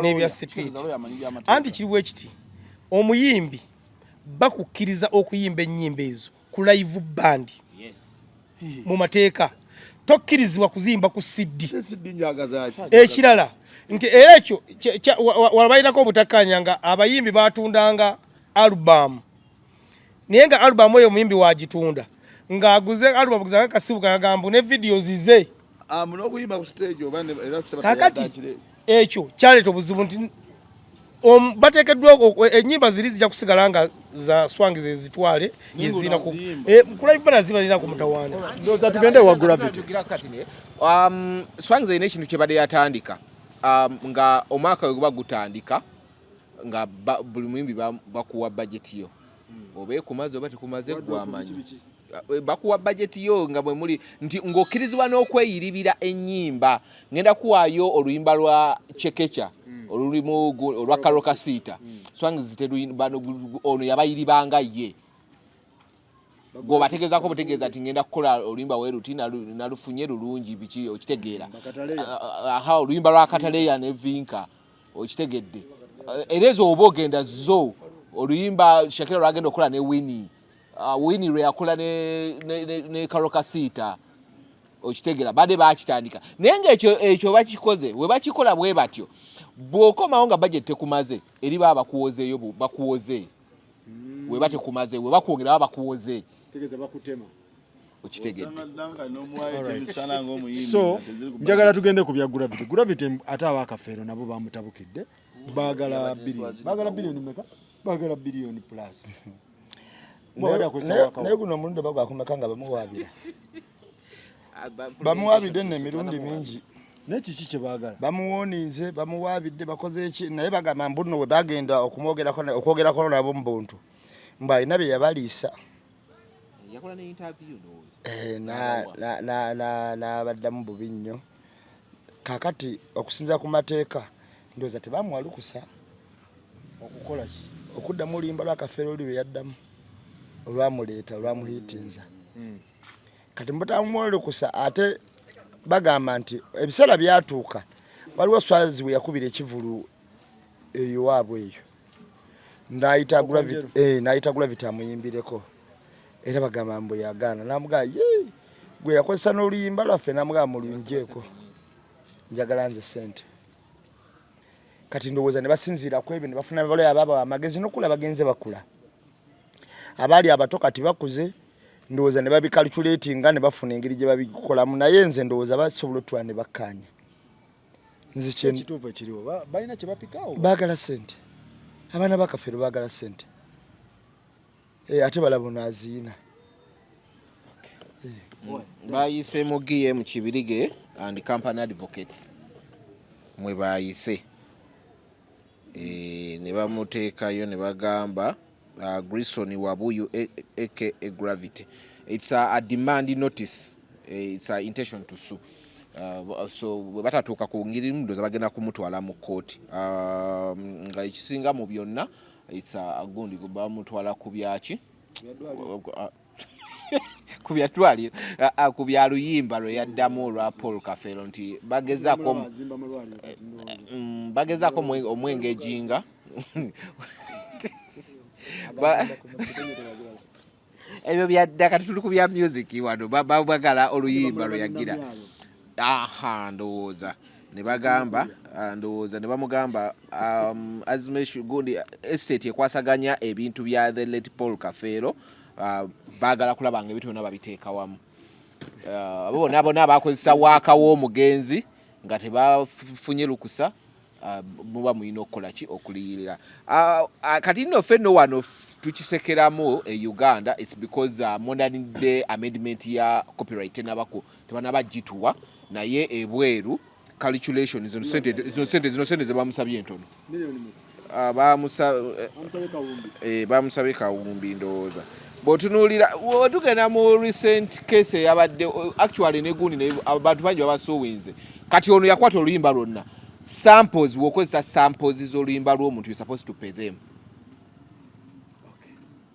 n'ebya street anti kiriwo ekiti omuyimbi bakukkiriza okuyimba ennyimba ezo ku live band mu mateeka tokkirizibwa kuzimba ku CD ekirala nti era ekyo wabalinako obutakkaanya nga abayimbi batundanga album naye nga album eyo omuyimbi wagitunda ng'aguze album kuzanga kasibu kagamba ne videos ze kakati ekyo kyaleeta obuzibu nti bateekeddwa ennyimba ziri zijja kusigala nga za swangi ze zitwale yezina ku live bana zibalina ku mutawaana ndoza tugende wa gravity swangi ze ekintu kye badde yatandika nga omwaka gwe bagutandika nga buli muyimbi bakuwa budget yo oba kumaze oba tekumaze gwamanyi bakuwa budget yo nga bwe muli nti ng'okkirizibwa n'okweyiribira ennyimba ngenda kuwaayo oluyimba lwa chekecha olulimu olwa karokasiita swangi ono yabayiribanga ye gwobategeezako butegeeza ati ngenda kukola oluyimba weruti nalufunye lulungi biki okitegeera oluyimba lwa Kataleya ne Vinka okitegedde era ezo oba ogenda zo oluyimba Shakira lwagenda okukola ne Winnie lwe yakola ne karokasiita okitegeera badde bakitandika naye ng'ekyo bakikoze we bakikola bwe batyo bw'okomawo nga budget tekumaze eri baba bakuwozeeyo bakuwoze we batekumaze we bakwongera baba bakuwoze okitegedde so njagala tugende ku bya gravity ate abakafeero nabo bamutabukidde baagala billion meka baagala billion plus naye guno omulundi bagwakumeka nga bamuwaabidde n'emirundi mingi nekiki kye baagala bamuwonize bamuwaabidde bakoze eki naye bagamba mbu nno we bagenda okwogerako nabo mu buntu mbu alina bye yabaliisa n'abaddamu bubi nnyo kakati okusinza ku mateeka ndowooza tebamuwalukusa okukola ki okuddamu oluyimba lwakafeero oli lwe yaddamu olwamuleeta olwamuhiitinza kati mbutamuwalukusa ate bagamba nti ebiseera byatuuka waliwo Swazi we yakubira ekivulu eyo waabwe eyo n'ayita Gravity amuyimbireko era bagamba mbu yagaana n'amugamba gwe yakozesa n'oluyimba lwaffe n'amugamba mulungyeko njagala nze ssente kati ndowooza ne basinziira ku ebyo ne bafuna baloya abaaba amagezi n'okula bagenze bakula abaali abato kati bakuze ndowooza ne babikalculatinga ne bafuna engeri gye babikolamu naye nze ndowooza basobola otwala ne bakkaanya nze ekituufu ekiriwo balina kye bapikaawo baagala ssente abaana bakafeero baagala ssente ate balabo naaziina bayise mu GM Kibirige and Company Advocates mwe bayise ne bamuteekayo ne bagamba Grison Wabuyu aka Gravity. It's a demand notice. It's an intention to sue. So batatuuka ku ngiri ndoza bagenda kumutwala mu court. Nga ekisinga mu byonna it's a gundi kuba mutwala ku byaki. Ku byatwali ku bya luyimba lwe yaddamu lwa Paul Kafero nti bagezako omwenge jinga. Ebyo byaddaka tuli ku bya music wano bagala oluyimba lwe yagira ndowooza ne bagamba ndowooza ne bamugamba Azmesh Gundi estate ekwasaganya ebintu bya the late Paul Kafero bagala kulaba nga ebintu byonna babiteeka wamu abo bonna abakozesa waaka w'omugenzi nga tebafunye lukusa muba muyina okukola ki okuliyirira kati nno ffenno wano tukisekeramu e Uganda it's because modern day amendment ya copyright tebanaba gituwa naye ebweru calculation zino sente zebamusabye entono bamusabye kawumbi ndowooza bw'otunuulira tugenda mu recent case eyabadde actually negundi abantu bangi babasuuwinze kati ono yakwata oluyimba lwonna samples wokozesa samples z'oluyimba lw'omuntu you supposed to pay them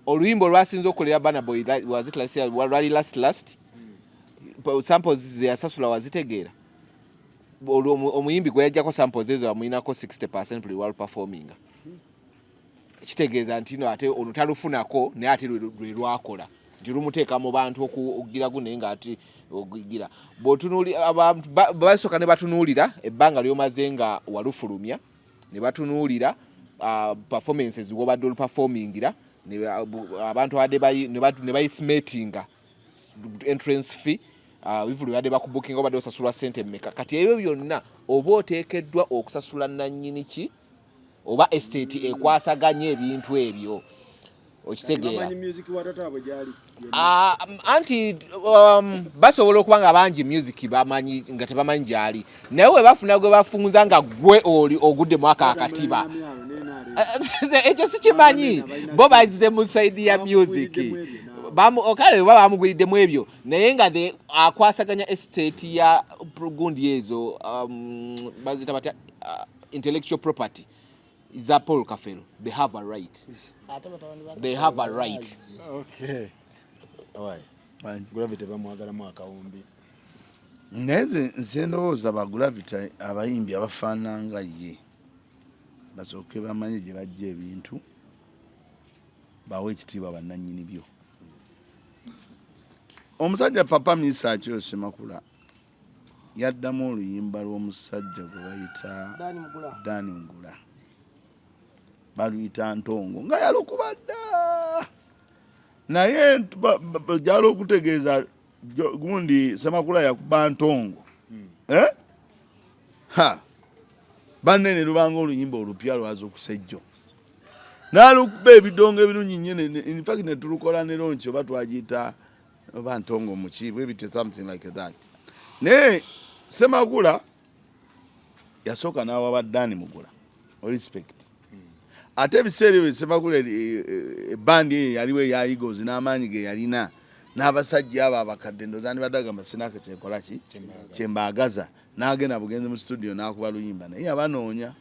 oluyimba olwasinza okukolera Burna Boy lwali last samples zeyasasula wazitegeera omuyimbi gwe yajjako samples ezo bamuyinako 60% buli wali performinga kitegeeza nti no ate ono talufunako naye ate lwe lwakola nti lumuteeka mu bantu okugira naye nga ati ogigira abantu basooka ne batunuulira ebbanga lyomaze nga walufulumya ne batunuulira performances wobadde oluperformingira abantu ne bayisimetinga entrance fee bivulu badde bakubukinga obadde osasulwa ssente mmeka kati ebyo byonna oba oteekeddwa okusasula nannyini ki oba estate ekwasaganya ebintu ebyo okitegeera anti basobola okuba nga bangi music bamanyi nga tebamanyi gyali naye we bafuna gwe bafunza nga gwe oli ogudde mwaka akatiba ekyo sikimanyi bo bagize mu saidi ya music okale oba bamugwiriddemu ebyo naye nga akwasaganya estate ya gundi ezo bazita batya intellectual property za Paul Kafero they have a right Okay. Gravity bamwagala mwaka wumbi. Nze ndowooza ba Gravity abayimbi abafaananga ye basooke bamanyi gye bajja ebintu bawe ekitiibwa bannannyini byo. Omusajja Papa Misa Kyose Makula yaddamu oluyimba lw'omusajja gwe bayita Dani Mugula baluyita Ntongo nga yalukuba dda naye jala okutegeeza gundi Semakula yakuba Ntongo banene lubanga oluyimba olupya lwaza okusejjo n'alukuba ebidongo ebirungi nyene in fact ne tulukola ne launch oba twagiyita oba Ntongo muki bwe bityo something like that ne Semakula yasooka n'awa Dani Mugula respect ate ebiseera ebyo Semakula ebandi yaliwo eya Eagles n'amaanyi ge yalina n'abasajja abo abakadde ndooza nibadagamba sinaka kyekola ki kyembaagaza n'agenda bugenzi mu studio n'akuba luyimba naye yabanoonya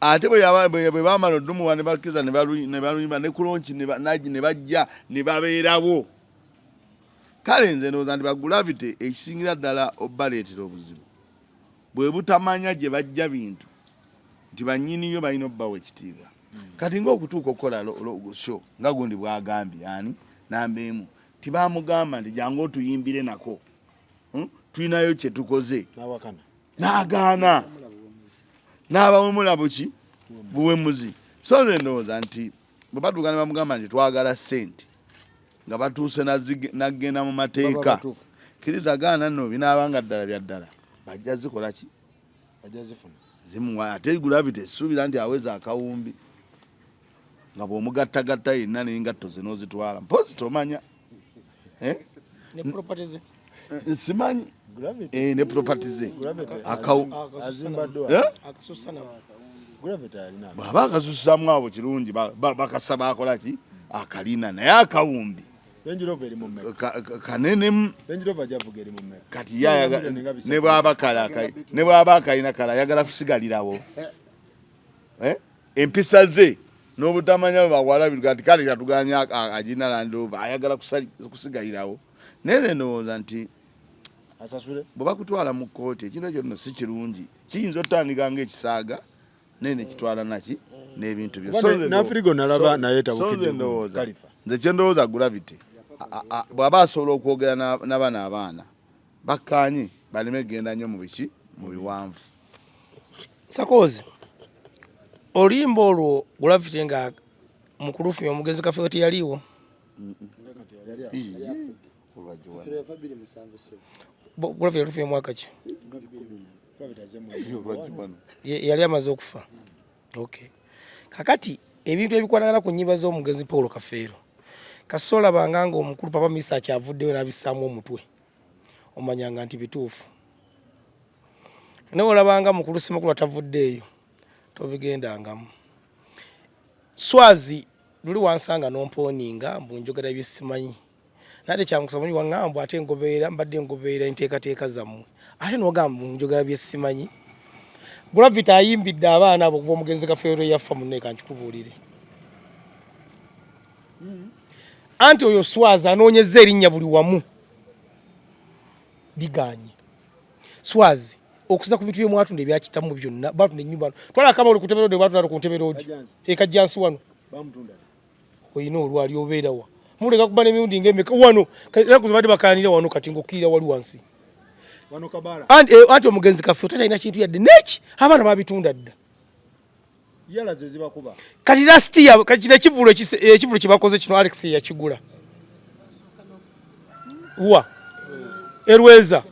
ate bwe baamala oddumuwa ne bakkiza ne baluyimba ne kulonki ne bajja ne babeerawo kale nze ndowooza nti ba Gravity ekisingira ddala obbaleetera obuzibu bwe butamanya gye bajja bintu nti bannyiniyo balina obbawa ekitiibwa kati ng'okutuuka okukola show nga gundi bwagambye ani namba emu tibamugamba nti jangu otuyimbire nako tulinayo kye tukoze n'agaana n'abawemula buki buwemuzi so nze ndowooza nti bwe batuuka ne bamugamba nti twagala ssente nga batuuse naggenda mu mateeka kkiriza gaana nno binaabanga ddala bya ddala bajja zikola ki zimuwa ate Gravity essuubira nti aweza akawumbi nga bw'omugattagatta yenna n'engatto ze n'ozitwala mpozi tomanya simanyi ne property ze bw'aba akasusamu abo kirungi bakasaba akola ki akalina naye akawumbi kanenemu kati ne bw'aba akalina kala ayagala kusigalirawo empisa ze n'obutamanya bawalabirwa nti kale katuganya agina landova ayagala kusigalirawo naye ndowooza nti bwe bakutwala mu kkooti ekintu ekyo nno si kirungi kiyinza otandika ng'ekisaaga naye nekitwala naki n'ebintu byonafirigo nalaba naye tabukidde nze kye ndowooza Gravity bw'aba asobola okwogera n'abaana abaana bakkaanye baleme kgenda nnyo mu biki mu biwanvu Sakozi oluyimba olwo Gravity nga mukulufumya omugenzi Kafeero teyaliiwo Gravity yalufumya mwaka ki yali amaze okufa. Okay. Kakati ebintu ebikwanagana ku nnyimba z'omugenzi Paul Kafeero kasola banganga omukulu Papa Misa kyavuddeyo n'abissaamu omutwe omanyanga nti bituufu naye olabanga mukulu Ssemakulu atavuddeeyo tobigendangamu. Swazi luli wansanga nompooninga mbunjogera byesimanyi nate kyankusamanyi waŋŋamba ate ngobeera mbadde ngobeera enteekateeka zammwe ate nogamba mbunjogera byesimanyi. Gravity ayimbidde abaana abo kuva omugenzi Kafeero yafa munne kankikubuulire. Anti oyo Swazi anoonyezza erinnya buli wamu liganye. Swazi okusa ku bintu bye mwatunda ebyakitamu byonna batunda ennyumba twala kama oli ku ntebe road batunda ku ntebe road ekajjansi wano bamutunda oyina olwali obeerawa muleka kuba n'emirundi ng'emeka wano era kuzibadde bakaanira wano kati ng'okkirira wali wansi wano Kabala anti omugenzi Kafeero tatalina kintu yadde neki abaana babitunda dda yalaze zibakuba kati last year kati ekivulu kye bakoze kino Alex yakigula wa Erweza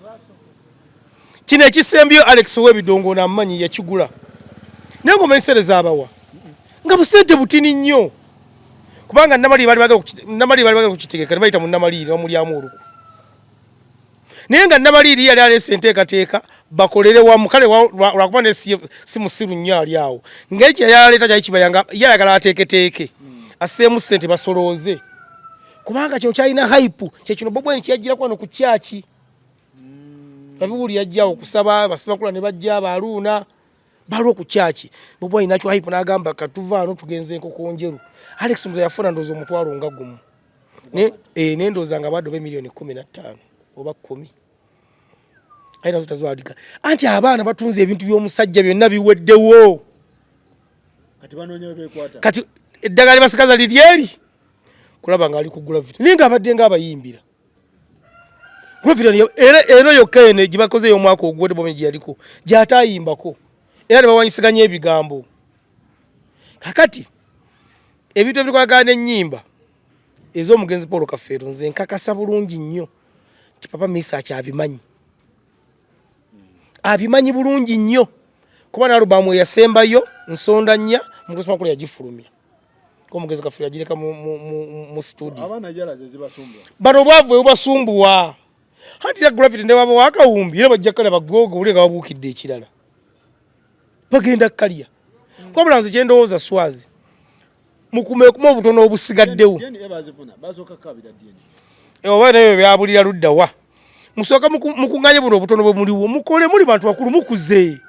kino ekisembyo Alex w'ebidongo n'amanyi yakigula naye ng'omensereza abawa nga busente butini nnyo kubanga Namali bali bagala kukitegeka ne bayita mu Namali n'omulyamu oluku naye nga Namali yali alese enteekateeka bakolere wamu kale lwakuba ne si musiru nnyo ali awo ngeri kye yaleeta kyali kibayanga yayagala ateeketeeke asseemu ssente basolooze kubanga kino kyalina hype kyekino Bobweni kyeyajjirako wano ku kyaki babiwuli yajja okusaba Bassemakula ne bajja Abaluuna balwo ku kyaki Bobweni nakyo hype n'agamba katuvaano tugenze enkoko njeru Alex Muzo yafuna ndoozi omutwalo nga gumu n'endooza nga badde $15 million oba 10 ayina zitaziwadika anti abaana batunze ebintu by'omusajja byonna biweddewo kati banoonya bekwata kati eddagala basikaza liryeri kulaba nga ali ku Gravity ninga abadde nga abayimbira Gravity eno yokka eno gye bakoze y'omwaka ogwedde Bobweni gye yaliko gy'ataayimbako era ne bawanyisiganya ebigambo kakati ebintu ebikwagana n'ennyimba ez'omugenzi Paul Kafeero nze nkakasa bulungi nnyo nti Papa Misa akyabimanyi abimanyi bulungi nnyo kuba n'alubamu yasembayo nsonda nnya Ssemakulu yagifulumya omugenzi Kafeero yagireka mu studio abaana yalaze zibasumbuwa bano obwavu ebubasumbuwa anti Gravity ne baba wakawumbi era bajja kale bagogo ulenga babuukidde ekirala bagenda kalya kwa bulanzi kye ndowooza Swazi mukumekuma obutono obusigaddewo oba nayo byabulira ludda wa musooka mukunganye buno obutono bwe muliwo mukole muli bantu bakulu mukuze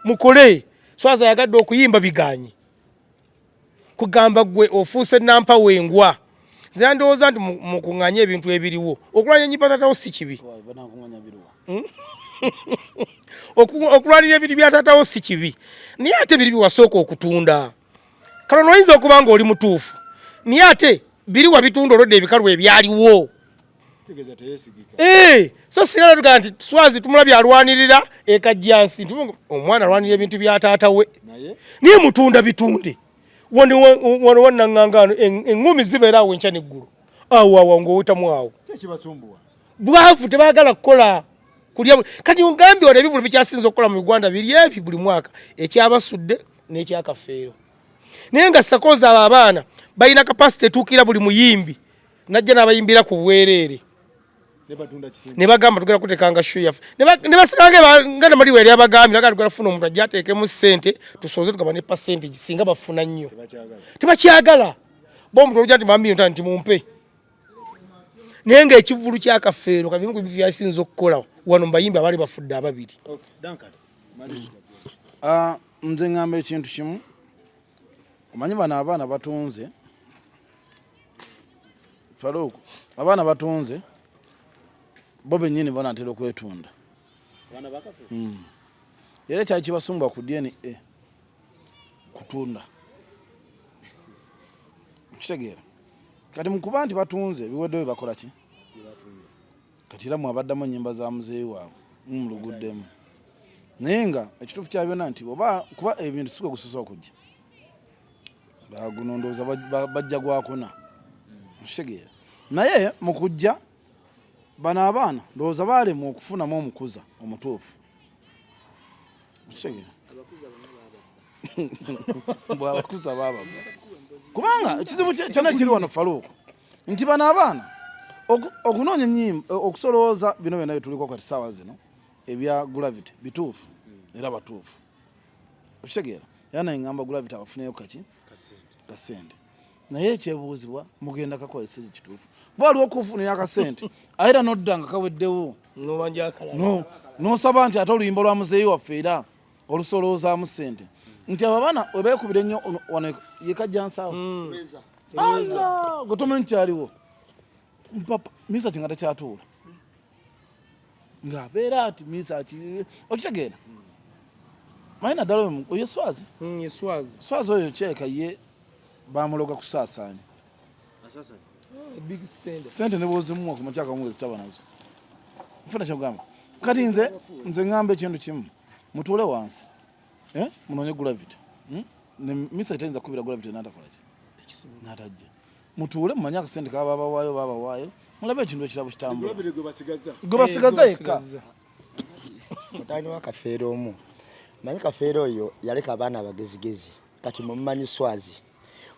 mukole Swazi ayagadde okuyimba biganye kugamba gwe ofuuse nampa wengwa nze ndowooza nti mukunganye ebintu ebiriwo okulwanya ennyimba taatawo si kibi okulwanira ebintu bya taatawo si kibi naye ate biri biwasooka okutunda kale noyinza okuba nga oli mutuufu naye ate biri wabitunda olwedde ebikalu ebyaliwo so sigala tugaa nti Swazi tumulabye alwanirira ekajjansi nti omwana alwanirira ebintu bya taata we naye mutunda bitunde wano wannangangano eŋŋumi zibeera awo enkya n'eggulu awo ng'owitamu awo bwavu tebaagala kukola kulya kati ngambye wano ebivulu bikyasinza okukola mu Uganda biri ebi buli mwaka ekyabasudde n'ekya Kafeero naye nga sakozi abo abaana balina kapasite etuukira buli muyimbi najja n'abayimbira ku bwereere ne bagamba tugenda kuteekanga show yaffe ne basikanga nga Namali yali abagambye naga tugenda kufuna omuntu ajja ateekemu ssente tusoze tugaba ne percentage singa bafuna nnyo tebakyagala bo omuntu olujja nti mamiliyoni nti mumpe naye ng'ekivulu kya Kafeero kabimu ku bivyo yasinza okukola wano mbayimbi abaali bafudde ababiri nze ngamba ekintu kimu omanyi bano abaana batunze Farouk abaana batunze bo bennyini banatera okwetunda era kyali kibasumba ku DNA kutunda kitegeera kati mukuba nti batunze biweddewo bakola ki kati era mwabaddamu ennyimba za muzeeyi waabwe mumuluguddemu naye nga ekituufu kya byonna nti oba kuba ebintu sikwe gusosa okujja bagunondooza bajja gwakuna kitegeera naye mu kujja bano abaana ndowooza baalemu okufunamu omukuza omutuufu Bwabakuza baba kubanga ekizibu kyonna kiri wano Faluku nti bano abaana okunoonya ennyimba okusolooza bino byonna byetuliko kati ssaawa zino ebya Gravity bituufu era batuufu okitegeera era naye ngamba Gravity abafuneyo kaki kasente naye ekyebuuzibwa mugenda kakozesa ekituufu bwaliwo okufunira akasente era nodda nga kaweddewo n'osaba nti ate oluyimba lwa muzeeyi waffe era olusoloozamu ssente nti abo abaana webeekubira ennyo wano yekajjansawo gwe tomanyi kyaliwo mpapa misa kinga takyatuula ng'abeera ati misa okitegeera maye naddala oyo Swazi Swazi oyo kyeka ye bamuloga kusaasaanya sente ne bwozimuwa ku makyaka mwezi taba nazo nfuna kyogamba kati nze ngamba ekintu kimu mutuule wansi munoonye Gravity misa etayinza kukubira Gravity n'atakolaki n'atajja mutuule mumanye akasente kaba babawaayo mulabe ekintu ekirabo kitambula gwe basigaza yekka mutani wa Kafeero omu manyi Kafeero oyo yaleka abaana abagezigezi kati mumumanyi Swazi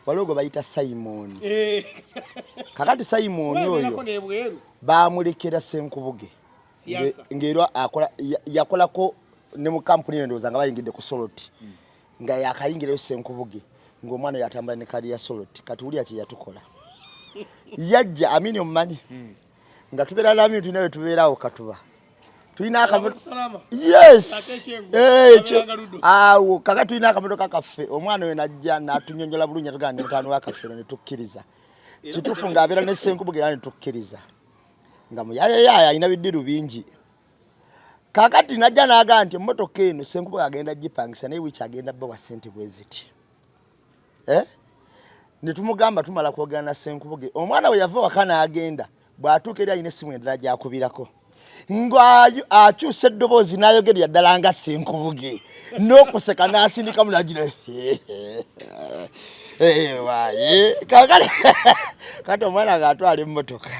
waliwo gwe bayita Simon kakati Simon oyo bamulekera Senkubuge ng'era yakolako ne mu kampuni endowooza nga bayingidde ku Soloti nga yakayingirayo Senkubuge ng'omwana yatambula ne kali ya Soloti kati wulya kye yatukola yajja Amini omumanyi nga tubeera nami tulina we tubeerawo Katuba tulina akamoto yes awo kaka tulina akamotoka kaffe omwana we najja n'atunyonyola bulungi atugamba ne mutaano wa Kafeero ne tukkiriza kituufu ng'abeera ne Senkubuge era ne tukkiriza nga muyayaya alina biddiru bingi kakati najja n'agamba nti emmotoka eno Senkubuge agenda gipangisa naye wiiki agenda bba wa ssente bwe ziti ne tumugamba tumala kwogera na Senkubuge omwana we yava waka n'agenda bw'atuuka eri alina essimu endala gy'akubirako ng'akyusa eddoboozi n'ayogerera ddala nga Senkubuge n'okuseka n'asindika mulagira waaye kati omwana ng'atwala emmotoka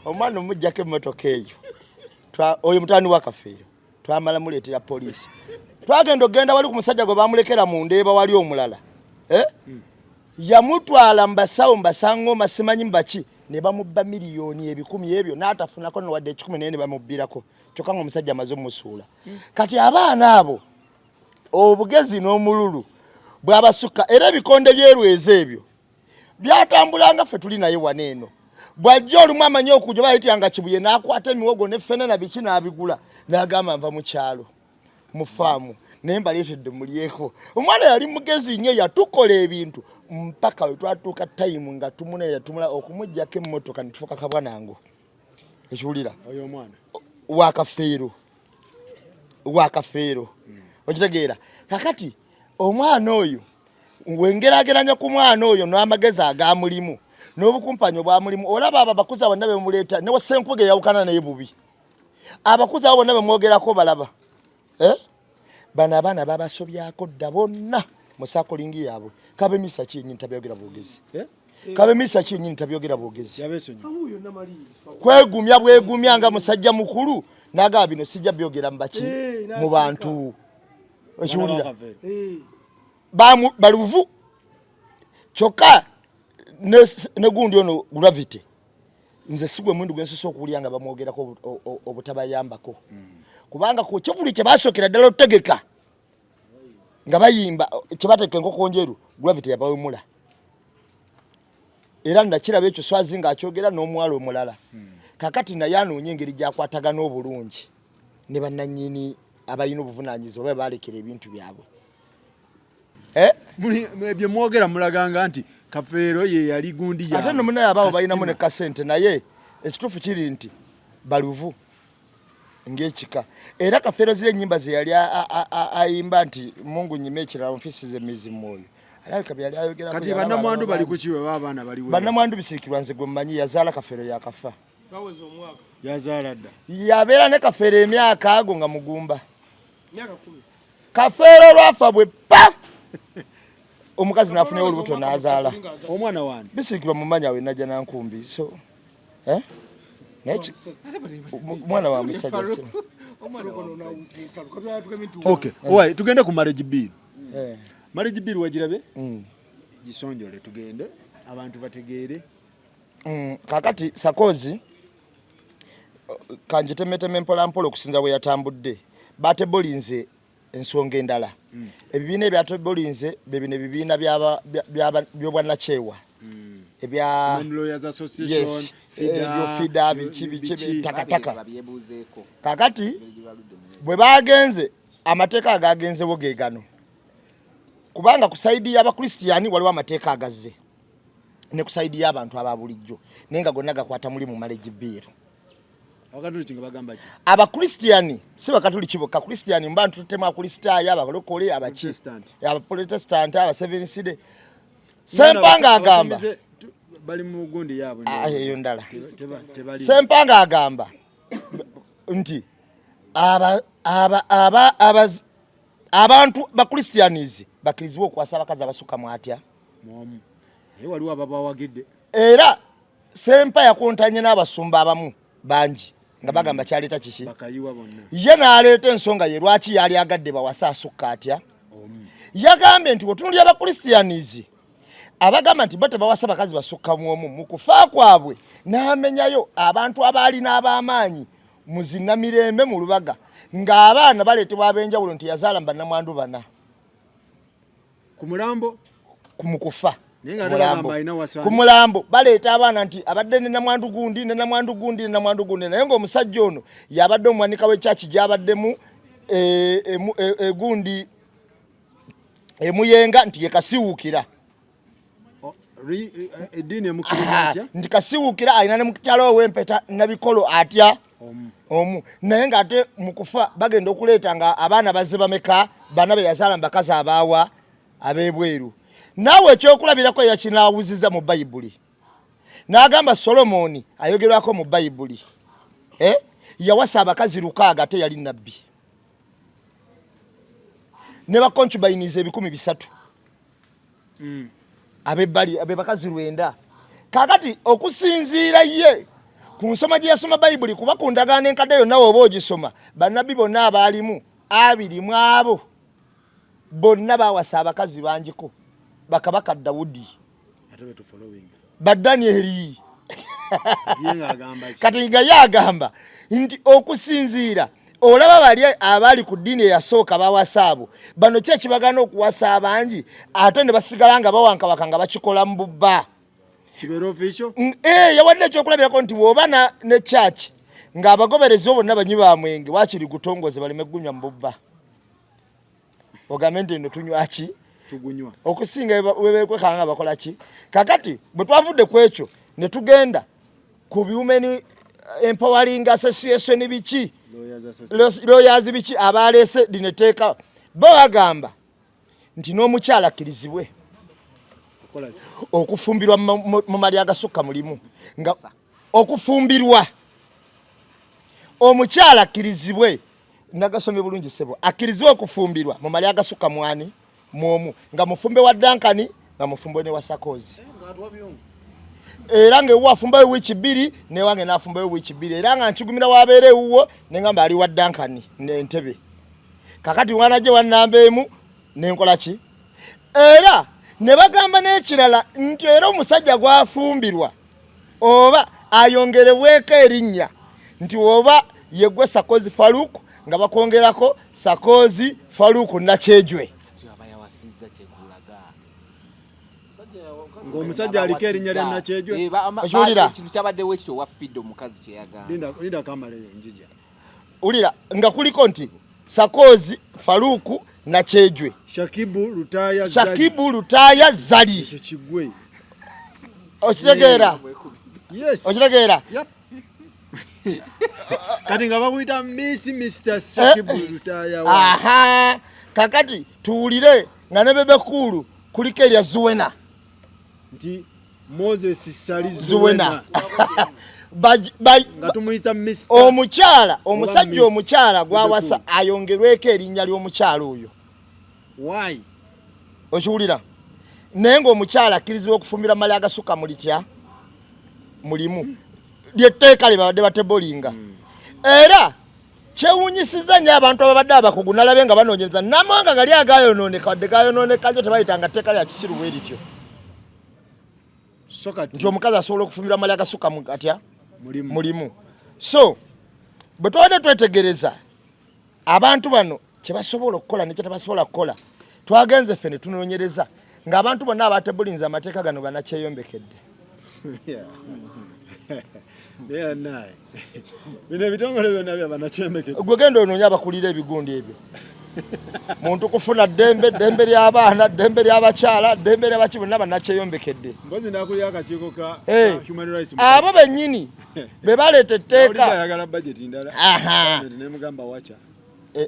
omwana omuggyako emmotoka eyo oyo mutaani wa Kafeero twamala muleetera poliisi twagenda okgenda wali ku musajja gwe bamulekera mu Ndeeba wali omulala yamutwala mbasawo mbasangoma simanyi mbaki ne bamubba miliyoni 10,000 ebyo n'atafunako wadde 10 naye ne bamubbirako kyokka nga omusajja amaze omusuula kati abaana abo obugezi n'omululu bw'abasukka era ebikonde byerweza ebyo byatambulanga ffe tuli naye wano eno bw'ajja olumu amanyi okujja bayitiranga Kibuye n'akwata emiwogo n'effene na biki n'abigula n'agamba nva mu kyalo mu faamu naye mbaleetedde mulyeko omwana yali mugezi nnyo yatukola ebintu mpaka we twatuuka tayimu nga tumula okumuggyako emmotoka ne tufuuka kabwanango ekiwulira oyo omwana wa Kafeero okitegeera kakati omwana oyo wengerageranya ku mwana oyo n'amagezi agamulimu n'obukumpanyo bwamulimu olaba abo abakuzi bonna bemuleeta ne Senkubuge yawukana naye bubi abakuzi abo bonna bemwogerako balaba bano abaana babasobyako dda bonna mu sakolingi yaabwe kabe misa kyennyini tabyogera bwogezi kabe misa kyennyini tabyogera bwogezi kwegumya bwegumya nga musajja mukulu n'agaba bino sijja byogera mbaki mu bantu ekiwulira baluvu kyokka ne gundi ono Gravity nze sigwe mwindu gwensosa okuwulya nga bamwogerako obutabayambako kubanga ku kivuli kye basookera ddala otegeka nga bayimba kyebateeka enkoko njeru Gravity yabawemula era ndakiraba ekyo Swazi ng'akyogera n'omuwala omulala kakati naye anoonya engeri gyakwatagana obulungi ne bannannyini abalina obuvunaanyizibwa babe balekera ebintu byabwe bye mwogera mulaganga nti Kafeero ye yali gundi ya ate nomunaye abawo balinamu ne kasente naye ekituufu kiri nti baluvu ng'ekika era Kafeero zire ennyimba ze yali ayimba nti Mungu nyime ekirala nfisi ze mizimu oyo alabika byali ayogera kati bannamwandu bali ku kiwe babaana baliwe bannamwandu bisiikirwa nze gwe mmanyi yazaala Kafeero yakafa yazaala dda yabeera ne Kafeero emyaka ago nga mugumba Kafeero lwafa bwe pa omukazi nafuneyo olubuto n'azaala omwana wange bisiikirwa mumanya we najja nankumbi so mwana wa musajja Okay, owaye tugende ku marriage bill. Marriage bill wagirabe? Gisonjole tugende abantu bategeere. Kakati Sakozi kanjitemeteme mpola okusinza bwe yatambudde batebolinze ensonga endala. Ebibiina ebyatebolinze bebino ebibiina by'obwannachewa. Ebya Lawyers Association, FIDA bichi takataka. Kakati bwe bagenze amateeka agagenzewo gegano. Kubanga kusaidi y'Abakristiani waliwo amateeka agazze. Ne kusaidi y'abantu ababulijjo. Nenga gonna gakwata muli mu marriage bill. Abakatoliki nga bagamba ki? Abakristiani si bakatoliki bokka. Kristiani mbantu tutema akristaayo abalokole abaki. Abaprotestant aba Seventh Day. Sempanga agamba bali mu gundi yaabwe. Eyo ndala. Sempanga agamba nti abantu bakristianizi bakirizibwa okwasa abakazi abasukka mu atya. Waliwo ababawagidde. Era Sempa yakontanye n'abasumba abamu bangi nga bagamba kyaleeta kiki bakayiwa bonna. Ye n'aleeta ensonga ye lwaki yali agadde bawasa asukka atya. Yagambye nti otunulya abakristianizi abagamba nti bate bawasa bakazi basukka muomu mu kufa kwabwe n'amenyayo abantu abaali n'abamaanyi muzina mirembe mu lubaga ng'abaana baleetebwa ab'enjawulo nti yazaala bannamwandu bana ku mulambo kumukufa ku mulambo baleeta abaana nti abadde ne namwandu gundi naye ng'omusajja ono yabadde omwanika w'ekyaki gy'abaddemu gundi emuyenga nti ye kasiwuukira eddiini emukiriza atya nti kasiwuukira alina ne mukyalo w'empeta nabikolo atya omu naye ng'ate mu kufa bagenda okuleeta nga abaana bazze bameka bana be yazaala mu bakazi abaawa ab'ebweru. Naawe ekyokulabirako yakinaawuziza mu Bayibuli. N'agamba Solomoni ayogerwako mu Bayibuli. Yawasa abakazi 600 ate yali nabbi. Ne bakoncubayiniza 300. Abe bakazi 9. Kakati okusinziira ye ku nsoma gye yasoma Bayibuli kuba ku ndagaano enkadde yonna oba ogisoma bannabbi bonna abaalimu 2 mu abo bonna bawasa abakazi bangiko. Bakabaka Dawudi atebe to following ba Danieli yenga agamba kati nga yagamba nti okusinziira olaba bali abali ku dini yasooka bawasaabo bano kye kibagana okuwasa abangi ate ne basigala nga bawanka bakanga bakikola mbubba kibero official yawadde ekyokulabirako nti woba ne church nga abagoberezi bonna banyi ba mwenge wakiri gutongoze baleme gunywa mbubba ogamende ndo tunywa ki tugunywa okusinga webekwe kanga bakola ki kakati bwe twavudde kwekyo ne tugenda ku Women Empowering Association biki lawyers biki abalese dineteeka bo bagamba nti n'omukyala akkirizibwe okufumbirwa mu mali agasukka mulimu nga okufumbirwa omukyala akkirizibwe nagasomye bulungi sebo akkirizibwe okufumbirwa mu mali agasukka mwani mwomu nga mufumbe wa Dankani nga mufumbe ne wa Sakozi era nga wafumba wiki 2 ne wange nafumba wiki 2 era nga nchigumira wabere uwo nengamba ali wa Dankani ne Ntebe kakati wanaje wanambemu nenkola ki era ne bagamba n'ekirala nti era omusajja gwafumbirwa oba ayongereweko erinnya nti oba yegwe Sakozi Faruku nga bakongerako Sakozi Faruku Nakyejwe ng'omusajja aliko erinnya lya Nakyejwe ekintu kyabaddewo ekyo wa Fido mukazi kye yagamba linda kamala njija ulira nga kuliko nti Sakozi Faruku Nakyejwe Shakibu Lutaya Zali ekyo kigwe okitegeera yes okitegeera kati nga bakuyita Mr. Shakibu Lutaya aha kakati tuwulire nga ne bebe kulu kuliko erya Zuwena nti Moses Sali Zuwena nga tumuyita Mr. omukyala omusajja omukyala gwawasa ayongerweko erinnya ly'omukyala oyo why okiwulira naye ng'omukyala akkirizibwa okufumbira mali agasukka mulitya mulimu lyetteeka lye babadde batebolinga era kyewunyisiza nnyo abantu ababadde abakugu nalabe nga banoonyereza namanga gali agayonooneka wadde gayonooneka nnyo tebayitanga tteeka lya kisiru bwe lityo nti omukazi asobola okufumbirwa amali agasukka atya mulimu. So bwe twabadde twetegereza abantu bano kye basobola okukola nekye tebasobola kukola twagenze ffe ne tunoonyereza ng'abantu bonna abatebulinza amateeka gano banakyeyombekedde. bino ebitongole byonna byabanakyeyombekedde. Gwe genda onoonya abakulira ebigundi ebyo muntu kufuna ddembe ly'abaana ddembe ly'abakyala ddembe ly'abaki bonna banakyeyombekedde. Mpozi nakulira akakiiko ka Human Rights abo bennyini be baleeta etteeka ayagala budget ndala nemugamba wacha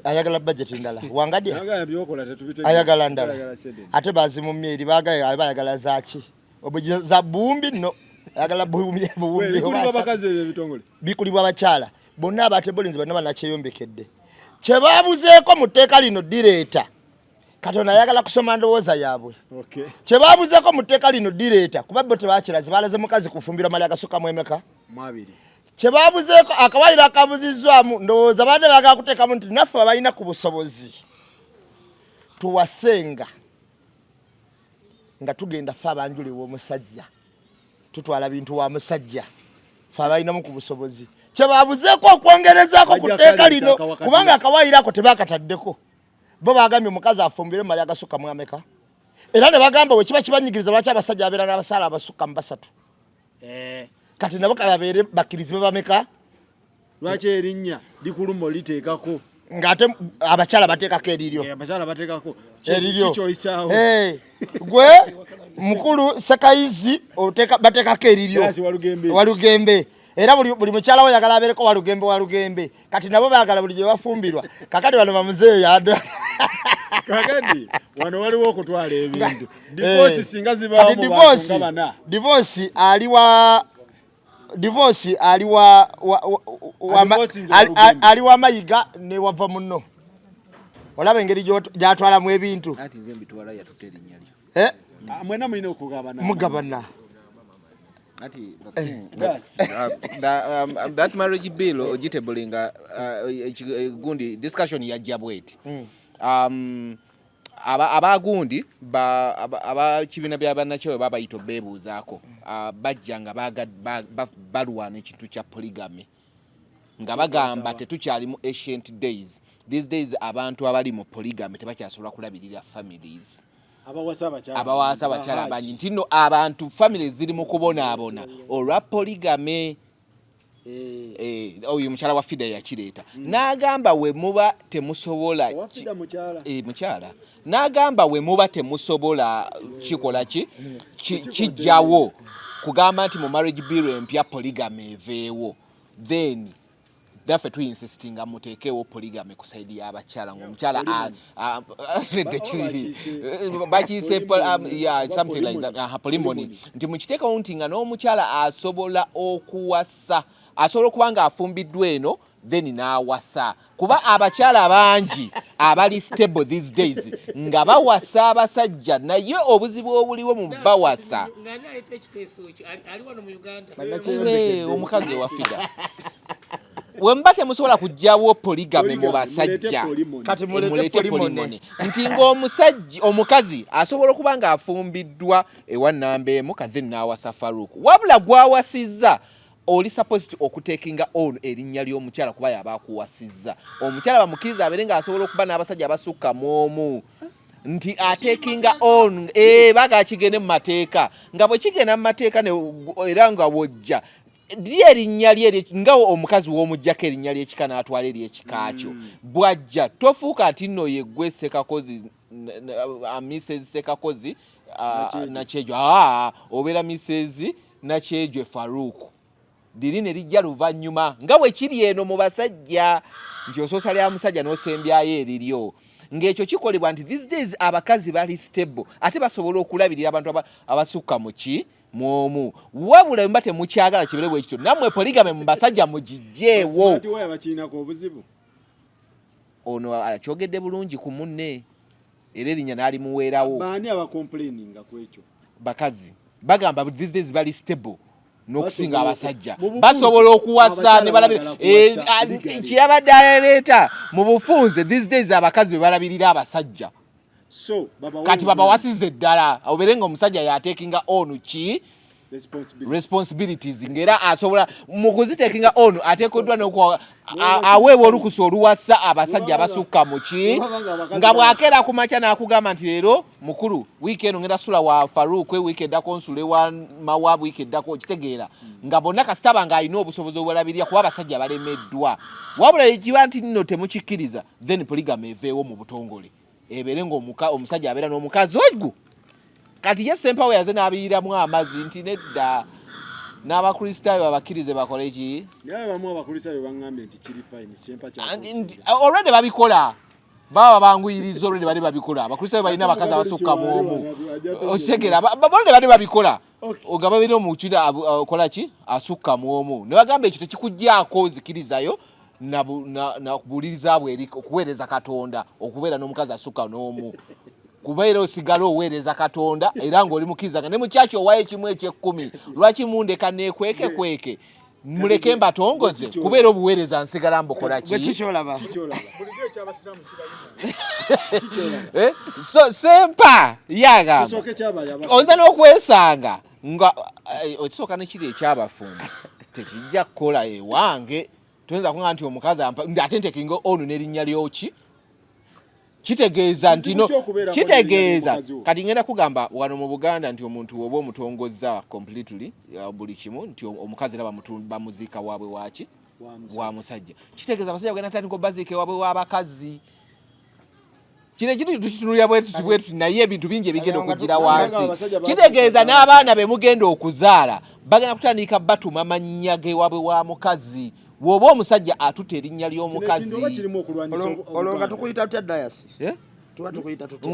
ayagala budget ndala wangadya ayagala byokola tetubite ayagala ndala ate bazi mu myeri bayagala zaki za bumbi no ayagala bumbi bakazi ebitongole bikulibwa abakyala bonna abatebulinzi bonna banakyeyombekedde kye babuzeeko mu tteeka lino direeta Katonda ayagala kusoma ndowooza yaabwe kye babuzeeko mu tteeka lino direeta kuba bo tebakirazi balaze mukazi kufumbira mali agasukka mu emeka mwabiri kye babuzeeko akawaayiro akabuzizzwamu ndowooza badde bagala kuteekamu nti naffe abalina ku busobozi tuwasenga nga tugenda ffe abanjuli w'omusajja tutwala bintu wa musajja ffe abalinamu ku busobozi kye babuzeeko okwongerezaako ku tteeka lino kubanga akawaayiro ako tebakataddeko bo bagambye omukazi afumbire mali agasukka mu ameka era ne bagamba bwe kiba kibanyigiriza lwaki abasajja abeera n'abasaala abasukka mu basatu kati nabo kababeere bakkirizibwe bameka lwaki erinnya likulumo liteekako ng'ate abakyala bateekako eriryo abakyala bateekako eriryo kikyoyisaawo gwe mukulu sekayizi bateekako eriryo walugembe era buli mukyala we yagala abeereko walugembe kati nabo baagala buli gye bafumbirwa kakati wano bamuzeeyo yada kakati wano waliwo okutwala ebintu divorce singa zibaawo mu bantu nga bana divorce aliwa mayiga ne wava muno olaba engeri gyatwalamu ebintu mwena mulina okugabana mugabana. That marriage bill ogitebulinga gundi discussion yajja bweti abagundi abakibiina byabannakyewe babayita beebuuzaako bajja nga balwana ekintu kya polygamy nga bagamba tetukyali mu ancient days. These days abantu abali mu polygamy tebakyasobola kulabirira families abawasa abakyala abangi nti nno abantu families ziri mu kubonaabona olwa polygamy. Oyo mukyala wa Fida yakireeta n'agamba we muba temusobola mukyala n'agamba we muba temusobola kikola kijjawo kugamba nti mu marriage bill empya polygamy eveewo then daffe tuinsistinga muteekewo polygamy ku saidi y'abakyala ng'omukyala bakiyise something like that polymony nti mukiteekawo nti nga n'omukyala asobola okuwasa asobola okuba nga afumbiddwa eno then n'awasa kuba abakyala bangi abali stable these days nga bawasa abasajja naye obuzibu obuliwo mu bawasa omukazi wa Fida wemba temusobola kujjawo polygamy mu basajja mulete polymony nti ng'omusajja omukazi asobola okuba nga afumbiddwa ewa nnamba emu then n'awasa Faruku wabula gwawasizza oli supposed okutekinga on erinnya ly'omukyala kuba yaba akuwasizza omukyala bamukkiriza abeere ng'asobola okuba n'abasajja abasukka mu omu nti atekinga on baga kigende mu mateeka nga bwe kigenda mu mateeka era nga wojja erinnya lye nga omukazi w'omuggyako erinnya ly'ekika n'atwala ery'ekikakyo bwajja tofuuka nti nno yeggwe Sekakozi Mrs Sekakozi Nakyejo obeera Mrs Nakyejo Faruku liri ne lijja luvannyuma nga bwe kiri eno mu basajja nti osoosa lya musajja n'osembyayo eriryo ng'ekyo kikolebwa nti these days abakazi bali stable ate basobola okulabirira abantu abasukka mu omu wabula mba temukyagala kibeere bwe kityo nammwe polygamy mu basajja mugijjeewo ono akyogedde bulungi ku munne era erinnya n'alimuweerawo baani abacomplaininga ku ekyo bakazi bagamba these days bali stable n'okusinga abasajja basobola okuwasa ne balabira kyeyabadde aleeta mu bufunze these days abakazi be balabirira abasajja kati babawasize ddala obere nga omusajja yatekinga onu ki responsibilities ngera asobola mu kuzitekinga onu ateekoddwa aweebwa olukusa oluwasa abasajja abasukka mu ki nga bwakeera ku makya n'akugamba nti leero mukulu wiiki eno ngenda sula wa Farouk wiiki eddako nsule wa Mawaabu wiiki eddako kitegeera nga bonna kasitaba ng'alina obusobozi obulabirira kuba abasajja balemeddwa wabula ekiba nti nno temukikkiriza then polygamy eveewo mu butongole ebeere ng'omusajja abeera n'omukazi ogwo kati ye Ssempawo yaze n'abiyiramu amazzi nti nedda n'abakristaayo abakkirize bakole ki already babikola baba banguyiriza already bali babikola abakristaayo balina abakazi abasukka mu omu okitegeera already bali babikola ogaba bino omukira akola ki asukka mu omu ne bagamba ekyo tekikuggyako zikirizayo na kubuuliriza bwe okuweereza Katonda okubeera n'omukazi asukka n'omu kubeera osigala oweereza Katonda era ng'oli mukkiriza ne mu kyaki owayo ekimu eky'ekkumi lwaki mundeka neekweke muleke mbatongoze kubeera obuweereza nsigala mbukola ki so Sempa yagamba oyinza n'okwesanga nga okisooka nekiri ekyabafumbo tekijja kukola ewange tuyinza kuŋŋa nti omukazi ate ntekinga onu n'erinnya lyoki kitegeeza nti no kitegeeza kati ngenda kugamba wano mu Buganda nti omuntu oba omutongozza completely buli kimu nti omukazi era bamuziika waabwe waki wa musajja kitegeeza abasajja bagenda tandika baziike waabwe w'abakazi kino ekintu tukitunulira bwetuti naye ebintu bingi ebigenda okugira wansi kitegeeza n'abaana be mugenda okuzaala bagenda kutandika batuma mannya ge waabwe wa mukazi woba omusajja atuta erinnya ly'omukazi olonga tukuyita tutya dayasi tuba tukuyita tutya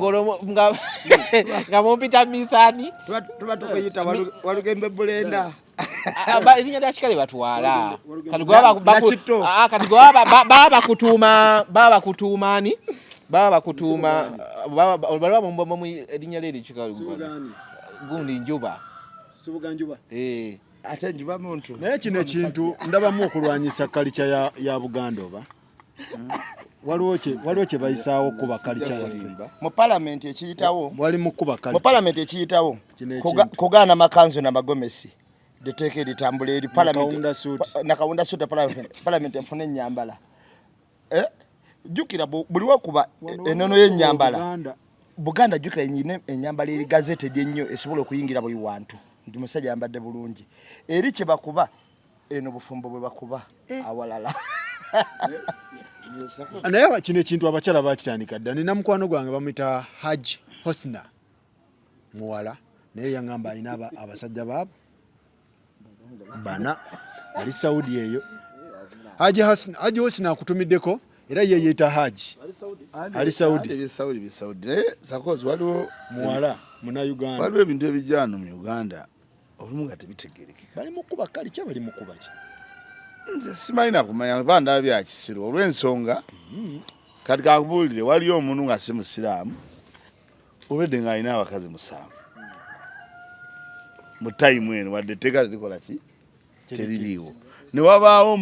nga mumpita misani tuba tukuyita Walugembe Bulenda erinnya lya kikale batwala kati baba bakutuumani baba bakutuuma balaba erinnya lye likikale gundi njuba ate njuba muntu naye kino ekintu ndabamu okulwanyisa kalica ya Buganda oba waliwo kye bayisaawo kuba kalica yaffe mu palamenti ekiyitawo wali mu kuba kalica mu palamenti ekiyitawo kugaana makanzu na magomesi deteeke litambula eri nakawunda suuta palamenti enfuna ennyambala jjukira buli wakuba ennono y'ennyambala Buganda jjukira nyine ennyambala eri gazete ennyo esobola okuyingira buli wantu nti musajja yambadde bulungi eri kye bakuba eno bufumbo bwe bakuba awalala naye kino ekintu abakyala bakitandika dda nina mukwano gwange bamuyita Haji Hosna muwala naye yaŋŋamba alina abasajja baabo bana ali Saudi eyo Haji Hosna akutumiddeko era ye yeeta Haji ali Saudi sakozi waliwo muwala muna Uganda waliwo ebintu ebijjaano mu Uganda olumu nga tebitegerekeka bali mukuba kalica bali mukuba ki nze simalina kumanya banda byakisiru olw'ensonga kati kakubuulire waliyo omuntu nga si musiraamu obedde ng'alina abakazi 7 mu tayimu eno wadde etteeka terikola ki teririiwo ne wabaawo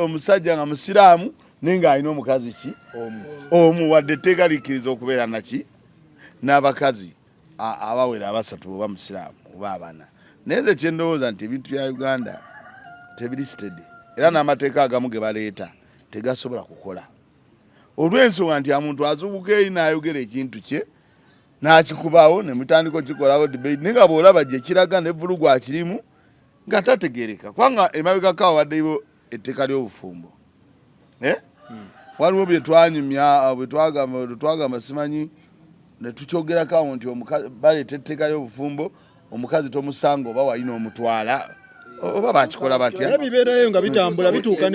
omusajja nga musiraamu naye ng'alina omukazi ki omu wadde etteeka likkiriza okubeera naki n'abakazi abawera 3 oba musiraamu oba 4 naye nze kyendowooza nti ebintu bya Uganda tebilisted era n'amateeka agamu ge baleeta tegasobola kukola olw'ensonga nti omuntu azubuka eri n'ayogera ekintu kye n'akikubawo ne mutandika okikolawo debate naye nga bw'olaba gye kiraga n'evvulugu akirimu nga tategeereka kubanga emabegako awo waddeyo etteeka ly'obufumbo waliwo bye twanyumya bwe twagamba simanyi ne tukyogerako awo nti baleeta etteeka ly'obufumbo omukazi tomusanga oba walina omutwala oba bakikola batya bibeerayo nga bitambula bituuka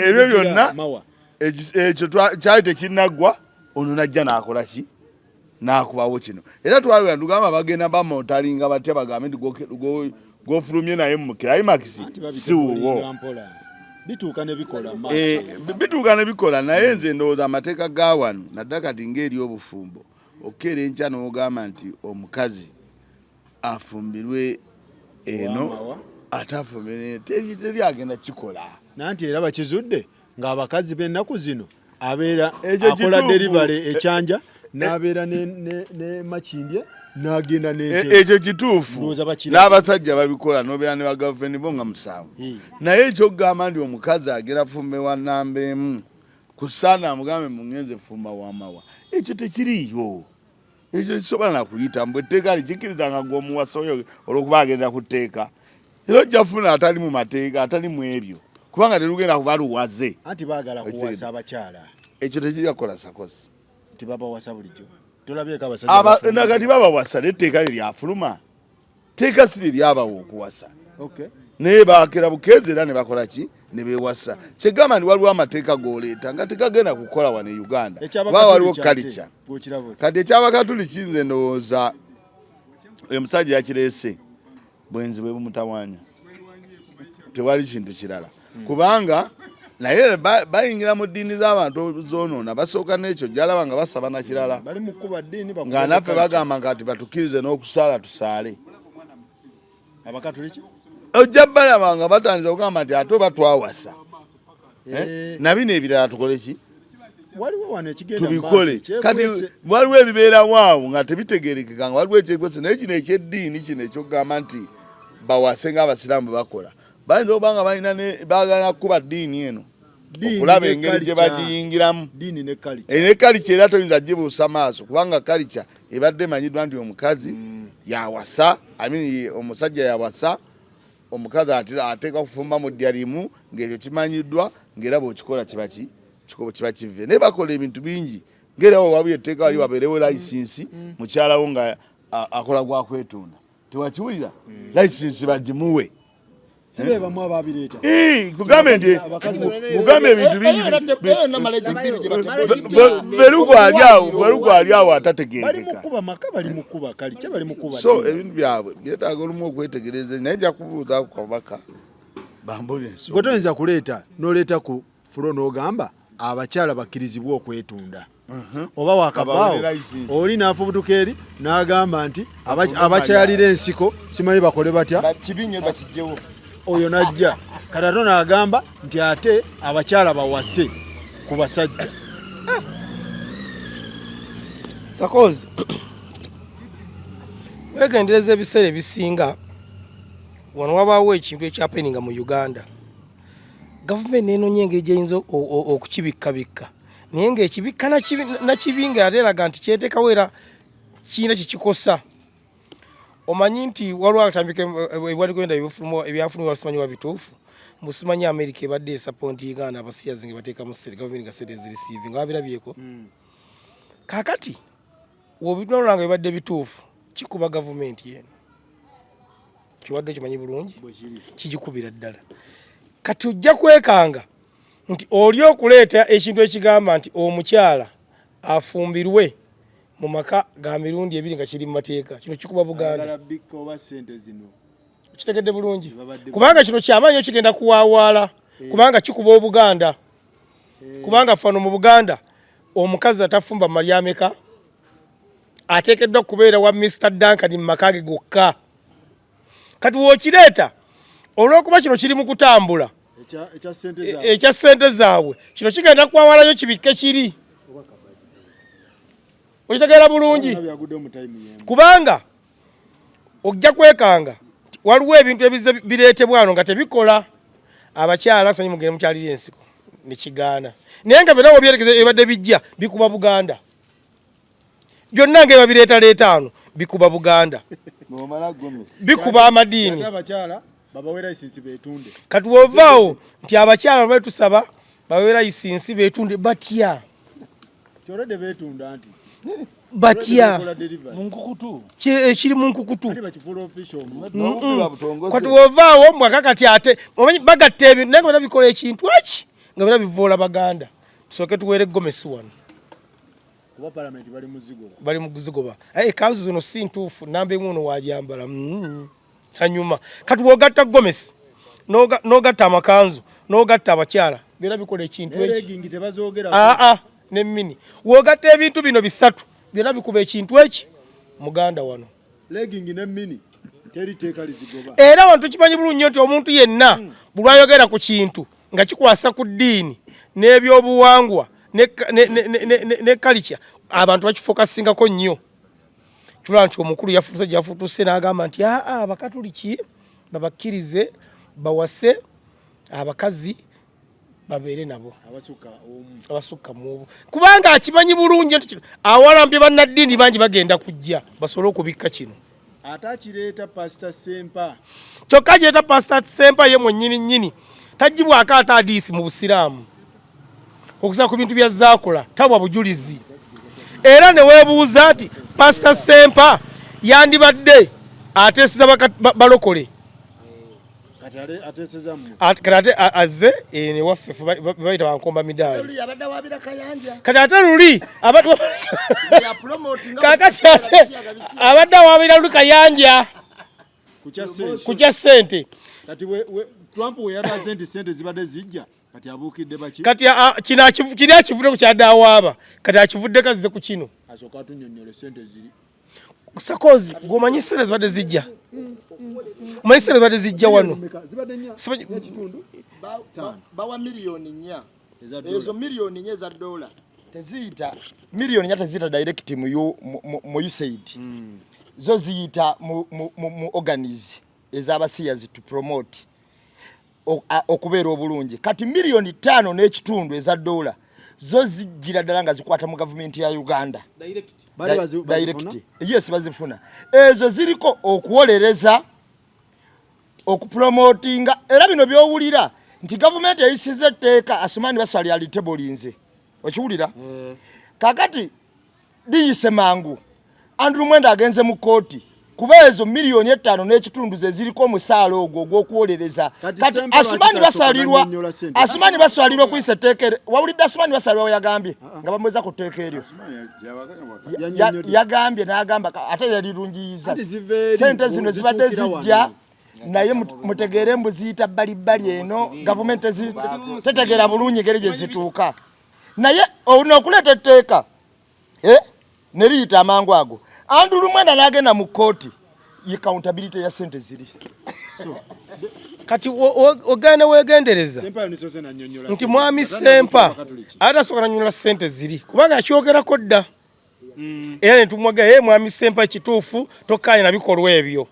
ebyo byonna ekyo kyali tekinnaggwa ono najja n'akola ki n'akubawo kino era twalira tugamba bagenda bamotalinga batya bagambe nti gwofulumye naye mu climax si wuwo bituuka ne bikola naye nze ndowooza amateeka ga wano nadda kati ng'eri obufumbo okkeera enkya n'ogamba nti omukazi afumbirwe eno atafumene teri agenda kikola nanti era bakizudde ng'abakazi b'ennaku zino abeera akola delivery ekyanja n'abeera ne makindye n'agenda ekyo kituufu n'abasajja babikola n'obeera ne bagavumenti bo nga 7 naye ekyokugamba nti omukazi agera fume wa namba emu kusaana amugambe mungenze fumba wamawa ekyo tekiriyo ekyo kisobola nakuyita mbwe etteeka likikkirizanga gw'omuwasa oyo olw'okuba agenda ku tteeka era ojja funa atali mu mateeka atali mu ebyo kubanga terugenda kuba luwaze anti baagala kuwasa abakyala ekyo tekirya kukola sakosi tibabawasa bulijjo tolabyeko abasajja nakati babawasa netteeka liryafuluma tteeka si liryabawa okuwasa naye baakera bukeezi era ne bakola ki ne beewasa kyegamba nti waliwo amateeka g'oleeta nga tegagenda kukola wano e Uganda kuba waliwo kalica kati ekyabakatuliki nze ndowooza omusajja yakireese bwenzi bwe bumutawanya tewali kintu kirala kubanga naye bayingira mu ddiini z'abantu zoonoona basooka n'ekyo gyalaba nga basaba na kirala nga naffe bagamba nga ati batukkirize n'okusaala tusaale abakatuliki ojja balaba nga batandisa okugamba nti ate oba twawasa nabino ebirala tukole ki tubikole kati waliwo ebibeerawo awo nga tebitegerekeka nga waliwo ekyekwese naye kino ekyeddiini kino ekyokugamba nti bawase ng'abasiraamu bakola bayinza okubanga balina baagala kuba ddiini eno okulaba engeri gye bagiyingiramu ne kalica era toyinza gibuusa maaso kubanga kalica ebadde emanyiddwa nti omukazi yawasa omusajja yawasa omukazi ateeka kufumba mu ddya limu ng'ekyo kimanyiddwa ng'era bw'okikola kiba kive naye bakola ebintu bingi ng'erawo wabuye etteeka wali wabeerewo layisinsi mukyalawo nga akola gwa kwetunda tewakiwulira layisinsi bagimuwe sibebamu ababireeta kugambe nti kugambe ebintu bingi verugu ali awo atategerekeka so ebintu byabwe byetaaga olumu okwetegereza naye nja kubuuza ku kabaka bambulira ensonga gwe toyinza kuleeta n'oleeta ku fulo n'ogamba abakyala bakkirizibwa okwetunda oba wakavaawo oli n'afubutuka eri n'agamba nti abakyalira ensiko simanyi bakole batya oyo najja kati ate n'agamba nti ate abakyala bawase ku basajja sakozi wegendereza ebiseera ebisinga wano wabaawo ekintu ekyapeninga mu Uganda gavumenti nenoonya engeri gyeyinza okukibikkabikka naye ng'ekibikka nakibi nga yateraga nti kyeteekawo era kiina kikikosa omanyi nti waliwo atambika ebwali kwenda ebyafunibwa basimanyi wa bituufu musimanyi America ebadde esapontinga n'abasiyazi nga bateekamu sere gavumenti nga sere ezirisiivi nga babirabyeko kaakati wobitunula nga ebadde bituufu kikuba gavumenti yeno kiwadde kimanyi bulungi kigikubira ddala kati ojja kwekanga nti oli okuleeta ekintu ekigamba nti omukyala afumbirwe mu maka ga mirundi 2 nga kiri mu mateeka kino kikuba Buganda kitegedde bulungi kubanga kino kyamanyi kigenda kuwawaala kubanga kikuba Obuganda kubanga fano mu Buganda omukazi atafumba malyameka ateekeddwa kubeera wa Mr. Duncan mu maka ge gokka kati wokireeta olw'okuba kino kiri mu kutambula ekya ssente zaabwe kino kigenda kuwawaalayo kibikke kiri okitegeera bulungi kubanga ojja kwekanga waliwo ebintu ebize bireetebwa wano nga tebikola abakyala sanyi mugende mukyalira ensiko nekigaana naye nga binawo byerekeza ebadde bijja bikuba Buganda byonna nga ebabireetaleeta ano bikuba Buganda bikuba amadiini kati wovaawo nti abakyala betusaba bawe layisinsi betunde batya batya munkukutu ekiri munkukutu kati wovaawo mwakakati ate omanyi bagatta ebintu naye nga bina bikola ekintu eki nga bina bivoola Baganda tusooke tuweere Gomesi wano bali mu kuzigoba ekanzu zino si ntuufu namba emuno wajambala tanyuma kati wogatta Gomesi n'ogatta amakanzu n'ogatta abakyala bina bikola ekintu eki nemmini wogatta ebintu bino bisatu byonna bikuba ekintu eki Muganda wano legging ne mini era abantu tukimanyi bulungi nti omuntu yenna bulwayogera ku kintu nga kikwasa ku ddiini n'ebyobuwangwa ne culture abantu bakifokasingako nnyo. Tulaba nti omukulu yafutuuse n'agamba nti abakatuliki babakkirize bawase abakazi babeere nabo abasukka mu kubanga akimanyi bulungi nti awalampye bannaddiini bangi bagenda kujja basobole okubikka kino. Ate akireeta Pastor Sempa. Kyokka kireeta Pastor Sempa ye mwennyini nnyini tagibwako ate hadiisi mu busiraamu okusaba ku bintu bya zaakola tabwa bujulizi. Era ne weebuuza nti Pastor Sempa yandibadde ateeseza balokole kati azze ne waffe bayita bankomba midaali kati ate luli kakati ate abadde awaabira luli kayanja ku kya ssente Trump we yalaze nti ssente zibadde zijja kati abuukidde baki kati kiri akivudde ku kyadde awaaba kati akivudde kazze ku kino asooka tunnyonnyole ssente ziri Sakozi gomanyi ssente zibadde zijja omanyi ssente zibadde zijja wano bawa miliyoni 4 ezo miliyoni 4 za dola teziyita miliyoni 4 teziyita direct mu USAID zo ziyita mu organize ez'abasiyazi to promote okubeera obulungi kati miliyoni 5 n'ekitundu eza dola zo zijjira ddala nga zikwata mu gavumenti ya Uganda direct. Yes, bazifuna ezo ziriko okuwolereza okupromotinga era bino byowulira nti gavumenti eyisize etteeka Asumani Baswali alitebolinze okiwulira kakati diyise mangu Andrew Mwenda agenze mu kooti kuba ezo miliyoni 5 n'ekitundu ze ziriko omusaalo ogwo ogw'okuwolereza kati Asumani Baswalirwa kuyisa etteeka wawulidde Asumani Baswalirwa yagambye nga bamweza ku tteeka eryo yagambye n'agamba ate yalirungiyiza sente zino zibadde zijja naye mutegeere mbu ziyita bbalibbali eno gavumenti tetegeera bulungi engeri gye zituuka naye okuleeta etteeka ne liyita amangu ago Andrew Mwenda n'agenda mu kooti accountability ya sente ziri kati ogenda wegendereza nti mwami Sempa atasooka nanyonyola ssente ziri kubanga akyogerako dda era ne tumwaga mwami Sempa ekituufu tokkaanya na bikolwa ebyo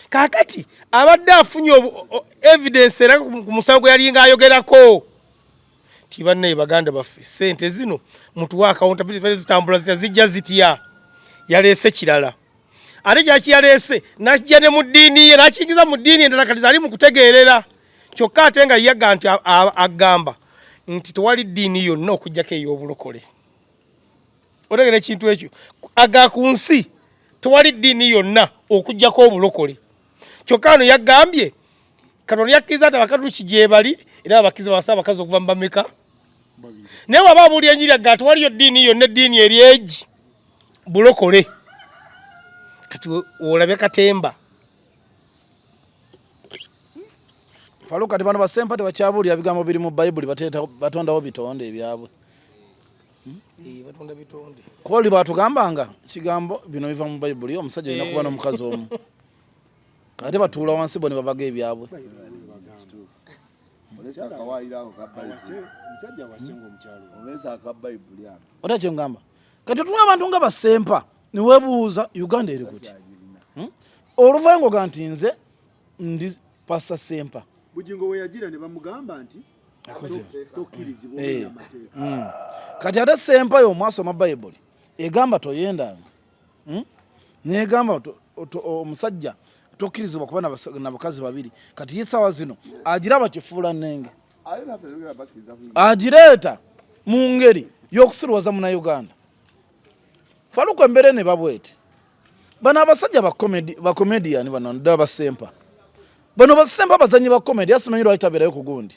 kakati abadde afunye evidence era ku musango gwe yali ng'ayogerako ti bannaye baganda baffe ssente zino mutuwa accountability zitambula zijja zitya yaleese kirala ate kyaki yaleese nakijja ne mu ddiini ye nakiyingiza mu ddiini endala kati zali mu kutegeerera kyokka ate nga yaga nti agamba nti tewali ddiini yonna okuggyako ey'obulokole otegera ekintu ekyo aga ku nsi tewali ddiini yonna okuggyako obulokole kyokka wano yagambye Katonda yakkiriza ati abakatuliki gye bali era abakkiriza bawasa abakazi okuva mu bameka naye waba abuulira enjiri aga tewaliyo ddiini yonna eddiini eryegi bulokole kati olabye Katemba Faluka kati bano Basempa tebakyabuulira bigambo biri mu Bayibuli batondawo bitonde ebyabwe batonda bitonde koli batugambanga kigambo bino biva mu Bayibuli omusajja alina kuba n'omukazi omu kati batuula wansi bone babaga ebyabwe otakye ngamba kati otuna abantu nga Basempa niwebuuza Uganda eri kuti oluvayo ngoga nti nze ndi Pastor Sempa bujingo we yagira ne bamugamba nti tokkirizibwa amateeka kati ate Sempa yo mwasoma Bayibuli egamba toyendanga negamba omusajja tokkirizibwa kuba na bakazi babiri kati yisawa zino agiraba kifuula nnenge agireeta mu ngeri y'okusirwaza muna Uganda Faluka mbere ne babwete bano abasajja bakomediani bano nda Basempa bano Basempa bazanyi ba comedy asimanyi lwaki tabeerayo ku gundi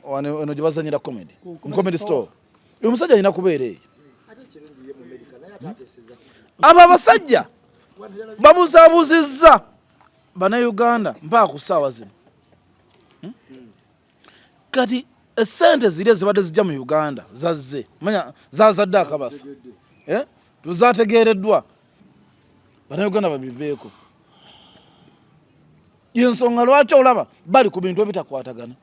wano gye bazanyira comedy mu comedy store uyu musajja alina kubeera eyo abo abasajja babuzaabuzizza Bannayuganda mpaka ku ssaawa zino kati essente ziri ezibadde zijja mu Uganda zazze manya zazadde akabasa tuzategeereddwa bannayuganda babiveeko. Yensonga lwaki olaba bali ku bintu ebitakwatagana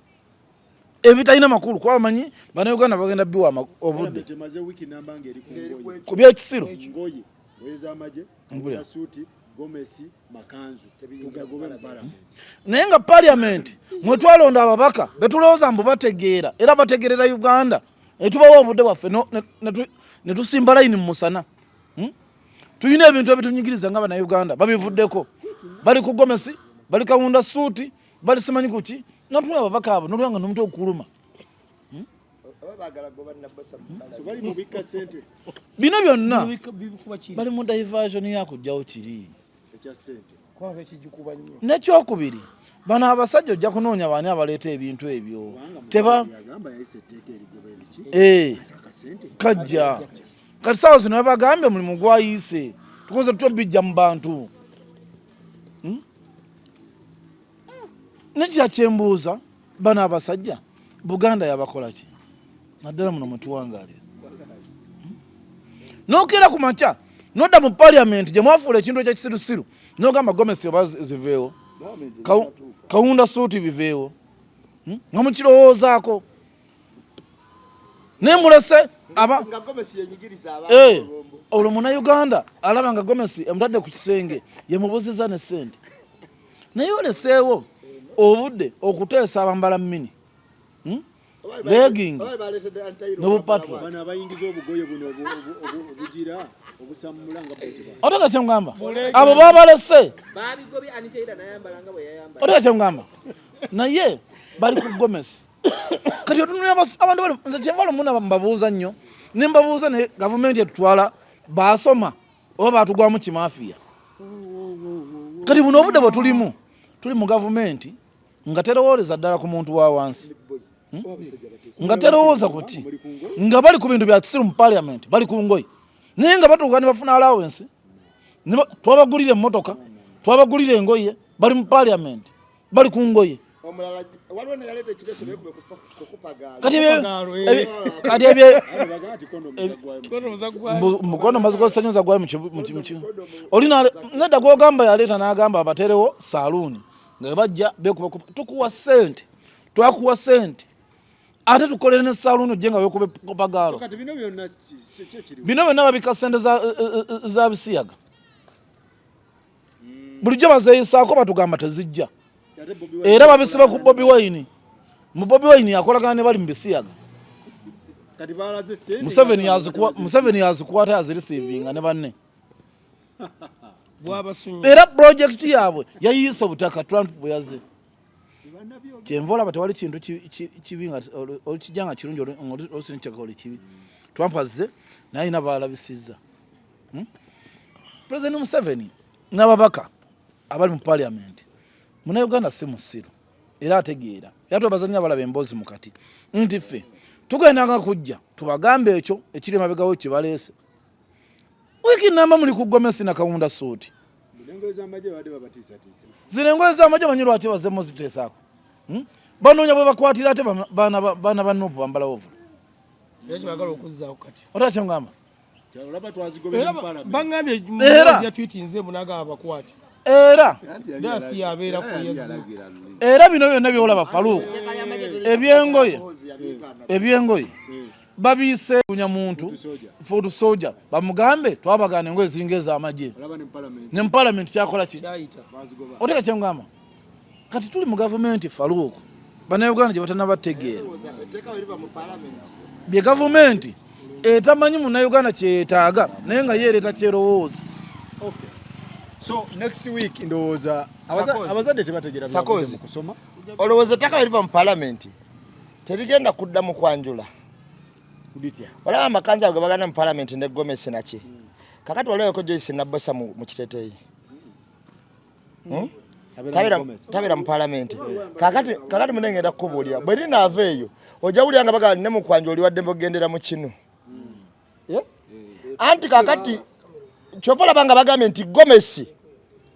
ebitalina makulu kuba bamanyi bannayuganda bagenda biwa obudde ku byekisiru naye nga paliamenti mwe twalonda ababaka betulowooza mbu bategeera era bategerera Uganda etubawa obudde bwaffe ne tusimba layini mu musana. Tulina ebintu ebitunyigiriza nga bannayuganda babivuddeko, bali ku Gomesi, bali Kawunda suuti, bali simanyi kuki natula ababaka abo nolwanga nomutwe okuluma. Bino byonna bali mu diversion yakujjawo kiri nekyokubiri bano abasajja ojja kunoonya baani abaleeta ebintu ebyo kajja kati saawa zino babagambye omulimu gwayise tukoze tutobijja mu bantu. Nekyakyembuuza bano abasajja Buganda yabakola ki naddala muno mwetuwangaalira nokeera ku makya nodda mu paliamenti gye mwafuula ekintu ekyekisirusiru nogamba Gomesi oba ziveewo Kawunda suuti biveewo nga mukirowoozaako naye mulese olwo munnayuganda alaba nga Gomesi emutadde ku kisenge yemubuziza ne ssente naye oleseewo obudde okuteesa abambala mini legging n'obupatwa otega kyemugamba abo babalese otega kyemugamba naye bali ku Gomesi kati otunulira abantu bali nze kyenvala muna mbabuuza nnyo ne mbabuuza ne gavumenti etutwala basoma oba batugwamu kimafiya kati buno obudde bwe tuli mu gavumenti nga terowooleza ddala ku muntu wa wansi nga terowooza kuti nga bali ku bintu bya kisiru mu paliamenti bali ku ngoyi naye nga batuuka ne bafuna allowance twabagulira emmotoka twabagulira engoye bali mu paliamenti bali ku ngoye kati mukono mazikosanyoza gwayi olina nedda gwogamba yaleeta n'agamba abaterewo saaluuni nga bajja bekubakuba tukuwa sente twakuwa sente ate tukolere ne saaluuni ojje nga wekube kopagaalo bino byonna babika sente za bisiyaga bulijjo bazeeyisaako batugamba tezijja era babisiba ku Bobi Wine mu Bobi Wine yakolagana ne bali mu bisiyaga Museveni yazikwata yazirisiivinga ne banne era projekiti yaabwe yayiisa butaka Trump bwe yazze kyenva olaba tewali kintu kibi nga okijja nga kirungi osinikyakola kibi Trump azze naye alina baalabisizza President Museveni n'ababaka abali mu paliamenti Munnayuganda si musiru era ategeera era twabazannya abalaba emboozi mu kati nti ffe tugendanga kujja tubagambe ekyo ekiri emabega kibaleese wiiki namba muli ku Gomesi na Kawunda suuti zino engoye z'amagye manyi lwaki bazzemu ziteesaako banoonya bwe bakwatira ate baana ba Nuupu bambala ovulu otaba kyemugamba era bino byonna byolaba Faluku ebyengoye babiise kunyamuntu fotu soja bamugambe twabagana engoye ziringa ez'amagye ne mu palamenti kyakola ki oteka kyemugamba kati tuli mu gavumenti Faluku bannayuganda gye batanabategeera bye gavumenti etamanyi munnayuganda kyeyetaaga naye nga yeereeta kyerowooza. So next week ndowooza abazadde tebategeera mu kusoma olowooza ettaka eriva mu palamenti terigenda kudda mu kwanjula olaba amakanza ago bagana mu palamenti ne Gomesi naki kakati oloweko Joyce Nabbosa mu kiteteeyi tabera mu palamenti kakati munengenda kukubuulira bwe linaava eyo ojja wulira nga bagala ne mu kwanja oli wadde mbogendera mu kinu anti kakati kyova olaba bagambye nti Gomesi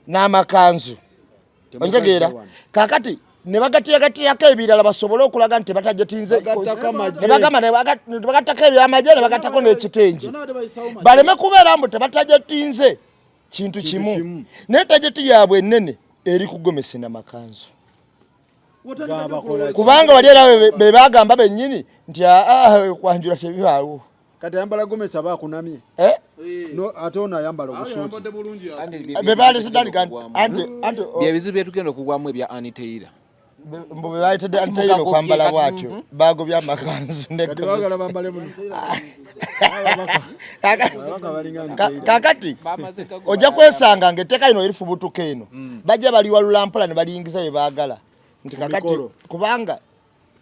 n'amakanzu okitegeera kakati ne bagatiyagatiyako ebirala basobole okulaga nti tebatajetinze ne bagamba ne bagattako ebyamagye ne bagattako n'ekitengi baleme kubeera mbu tebatajetinze kintu kimu naye tajeti yaabwe ennene eri kugomesa n'amakanzu kubanga wali era be bagamba bennyini nti kwanjula tebibaawo kati ayambala gomesa bakunamye no ate ono ayambala obusuuti be baalesedalika anti byebizibu byetugenda okugwamu ebya Anitaira mbu be baayitedde Anitaira okwambala bwatyo bagobya amakanzu kakati ojja kwesanga ng'etteeka lino erifubutuka eno bajja baliwalula mpola ne baliyingiza bye baagala nti kakati kubanga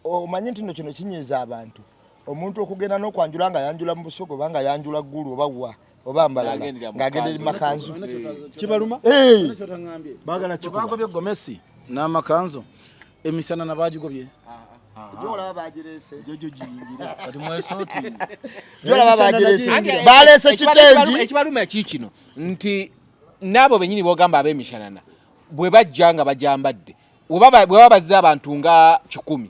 omanyi nti no kino kinyiiza abantu omuntu okugenda n'okwanjula nga yanjula mu busogo oba nga yanjula ggulu oba wa oba mbalala ng'agenda eri makanzu kibaluma baagala bagobye gomesi n'amakanzu emisana nabagigobye olaba bagirese kati mwesooti olaba bagirese baleese kitengi ekibaluma kikino nti nabo benyini bogamba ab'emishanana bwe bajja nga bajambadde bwe baba bazze abantu nga 100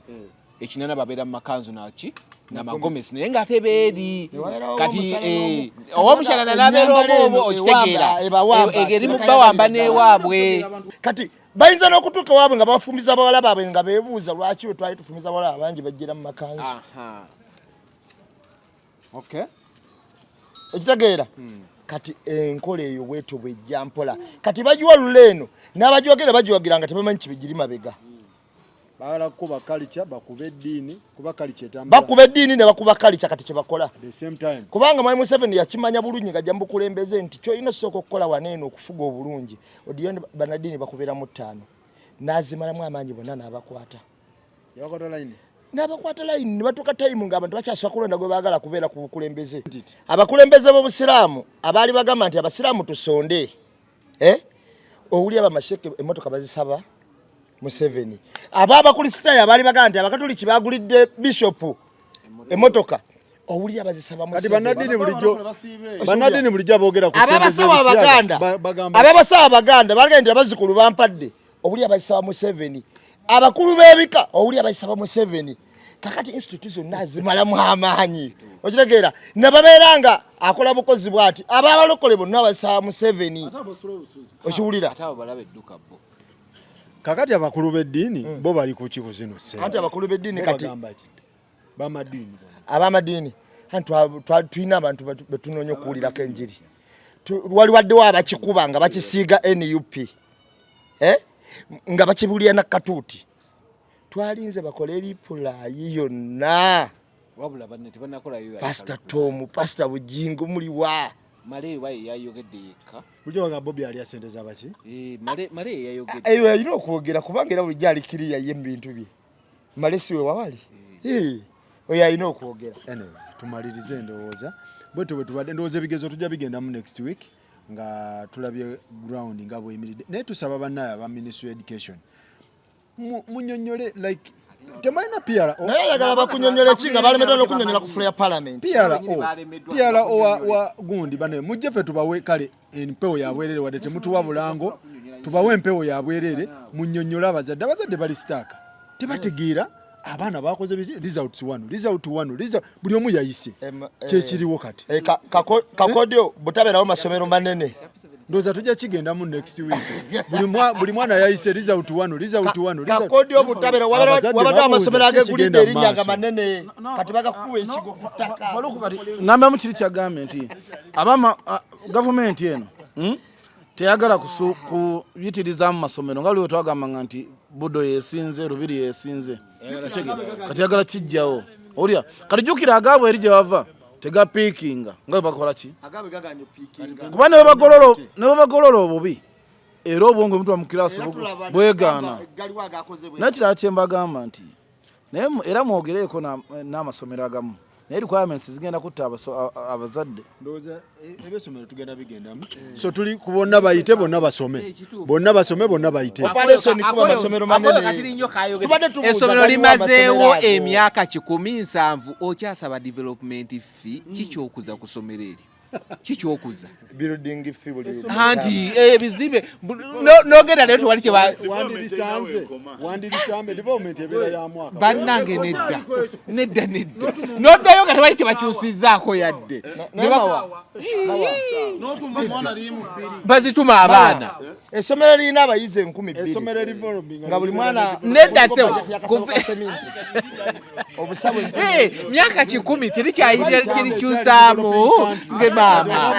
ekinana babeera mu makanzu naki namagomesi naye ng'ate beeri kati owomushanana n'abeera obo okitegeera egerimu bawamba n'ewaabwe kati bayinza n'okutuuka waabwe nga bafumiza bawala baabwe nga beebuuza lwaki we twali tufumiza bawala abangi bajjira mu makanzu ekitegeera kati enkola eyo bwetyo bwejja mpola kati bagiwalula eno n'abajogera bagiwagira nga tebamanyi kibigiri mabega baagala kuba kalicha bakuba eddiini kuba kalicha etambula bakuba eddiini ne bakuba kalicha kati kye bakola at the same time kubanga Mwai Museveni yakimanya bulungi nga jja mukulembeze nti kyolina sooka okukola waneeno okufuga obulungi odiyo banaddiini bakubeeramu 5 n'azimalamu amaanyi bonna n'abakwata n'abakwata layini ne batuuka tayimu ng'abantu bakyasobola kulonda gwe baagala kubeera ku bukulembeze abakulembeze b'obusiraamu abaali bagamba nti abasiraamu tusonde owuli abamasheke emmotoka bazisaba Museveni abakristaayo abaali bagamba nti abakatoliki bagulidde bishopu emmotoka owuli abazisaba Museveni banadini bulijjo boogera ku ababasawo abaganda balaga nti abazzukulu bampadde owuli abazisaba Museveni abakulu b'ebika owuli abazisaba Museveni kakati institute zonna zimalamu amaanyi okitegeera ne babeera nga akola bukozi bw'ati ababalokole bonna abazisaba Museveni okiwulira kakati abakulu b'eddiini bo bali ku kiku zino anti abakulu b'eddiini kati bamadiini abamadiini tulina abantu betunoonya okuwulirako enjiri wali waddewo abakikuba nga bakisiiga NUP nga bakibuulira nakatuuti twalinze bakole eripulaayi yonna pasita Tom pasita Bujingo muliwa Male wae yayogedde yekka bulijjo bagamba Bobi ali asente z'abaki male yayogedde alina okwogera kubanga era bulijjo alikiriya ye mu bintu bye male siwe wawali oyo alina okwogera tumalirize ndowooza bwetu bwe tubadde ndowooza ebigezo tujja bigendamu next week nga tulabye ground nga bweyimiridde naye tusaba bannaye aba Ministry of Education munyonyole like temayina PRO naye ayagala bakunyonyola ki nga balemeddwa n'okunyonyola ku fula ya parliament PRO wa gundi bane mujje ffe tubawe kale empewo ya bwerere wadde temutuwa bulango tubawe empewo ya bwerere munyonyola abazadde bali staaka tebategeera abaana bakoze result 1 buli omu yayise kyekiriwo kati kakodyo butabeerawo masomero manene ndoza tujja kigendamu next week buli mwana yayise result 1 kakodyo butabera wabadde amasomero agegulidde erinnya nga manene kati bagakuwa ekigo ku ttaka namba mu kiri kya gavumenti abama gavumenti eno teyagala kuyitiriza mu masomero nga lwe twagamba nti budo yesinze rubiri yesinze kati yagala kijjawo olya kati jukira agabo eri gye bava tega pikinga nga bakola ki agabe gaganyo pikinga kuba ne bagolola obubi era obwongo omuntu wa mu kirasi bwegaana nakirala kyembagamba nti naye era mwogereeko n'amasomero agamu naye requirements zigenda kutta abazadde ndowooza ebyesomero tugenda bigendamu so tuli ku bonna bayite bonna basome bonna bayite essomero limazeewo emyaka 17 okyasaba development fee kikyokuza ku ssomero eri kikyokuza building fee buli anti ebizimbe nogenda leero tewali kyeba wandirisambe development ebeera ya mwaka bannange nedda noddayo nga tewali kyebakyusizzaako yadde bazituma abaana essomero lirina abayizi 2,000 nga buli mwana nedda se obusabwe myaka 10 terikyayirira kirikyusaamu ngemaama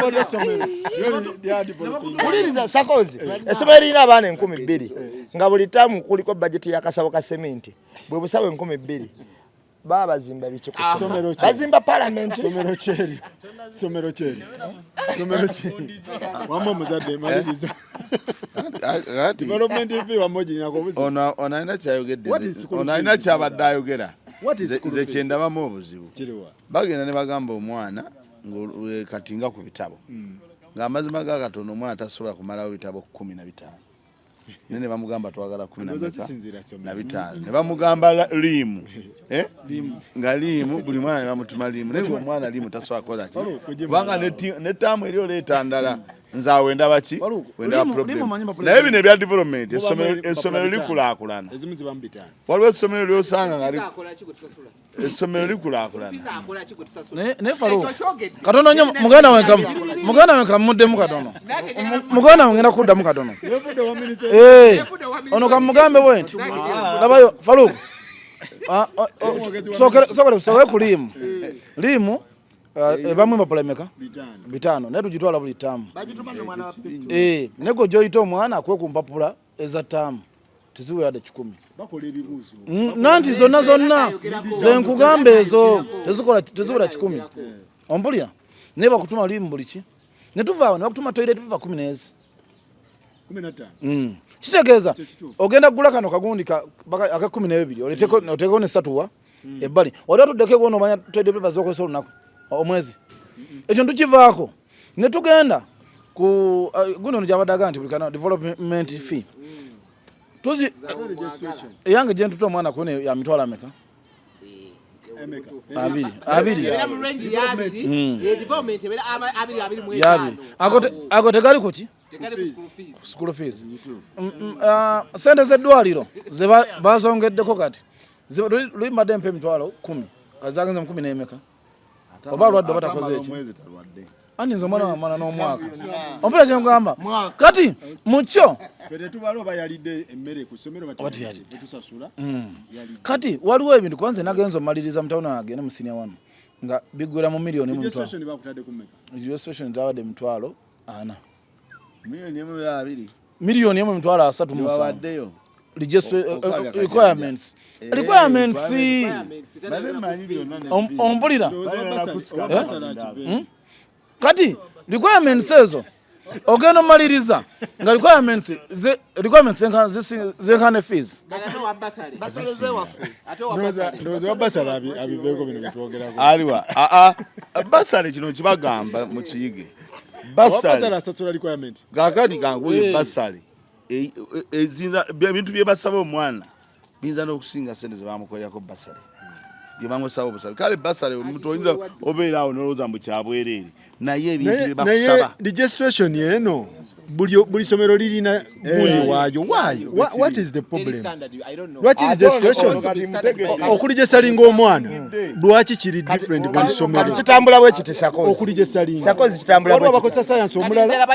kuliriza sakozi essomero lirina abaana 2,000 nga buli taamu kuliko bajeti y'akasabo ka sementi bwe busabwe 2,000 baba bazimba biki ku ssomero bazimba parliament ssomero kyeri wamwe muzadde maliriza development fee wamoji nakobuzi ono alina kyayogedde ono alina kyabadde ayogera nze kyendabamu obuzibu bagenda ne bagamba omwana kati nga ku bitabo ng'amazima ga katono omwana tasobola kumalawo bitabo 15 ne bamugamba twagala 15 ne bamugamba liimu nga liimu buli mwana ne bamutuma liimu naye omwana liimu tasobola kukola ki kubanga ne taamu eri oleeta ndala nze wenda baki wenda problem naye bino ebya development essomero likulaakulana waliwo essomero lyosanga nga essomero likulaakulana naye Faruku katono nnyo muganda wenka muddemu katono muganda wengenda kuddamu katono ono kamugambe bwe nti labayo Faruku sokole ku liimu ebamu bapolemeka 5 naye tugitwala buli taamu nego gyoyita omwana akwe ku mpapula eza taamu teziweradde 10 nanti zonna zenkugamba ezo tezibula 10 ompulya naye bakutuma liimu buli ki ne tuvaawo ne bakutuma toilet paper 15 kitegeeza ogenda kugula kano kagundi aka 12 oteekeko ne satuwa ebbali oli tuddeko gona omanya toilet paper zokozesa olunaku omwezi ekyo tukivaako ne tugenda ku guno njabadaga nti bulikana development fee tuzi eyange gye ntuta omwana kuno ya mitwalo ameka abiri ago tegali kuki school fees sente z'eddwaliro ze bazongeddeko kati luyimbadde mpa emitwalo 10 kazagenza 10 n'emeka oba lwadde batakoze eki ani nze omwana wamwana n'omwaka ompera kyengamba kati mukyo kati waliwo ebintu kwanze nagenza omaliriza mutawuna wange ne musinia wano nga bigwera mu miliyoni mu registration zabadde emitwalo 4 miliyoni emu emitwalo 3 requirements ompulira kati requirements ezo ogenda omaliriza nga requirements zenkane fees ndoza wabasala abiveeko bino bitwogerako aliwa basale kino kibagamba mu kiyige basale asasula requirement gakati kanguye basale ezinza bintu bye basaba omwana binza n'okusinga sente ze bamukolerako basale bye bamusaba obusale kale basale omuntu oyinza obeera awo n'olowooza mbu kyabwereere naye ebintu bye bakusaba naye registration eno buli somero lirina gundi waayo what is the problem lwaki registration okuligesa linga omwana lwaki kiri different buli somero kitambula bwe kitisakozi okuligesa linga sakozi kitambula bwe bakosa science omulala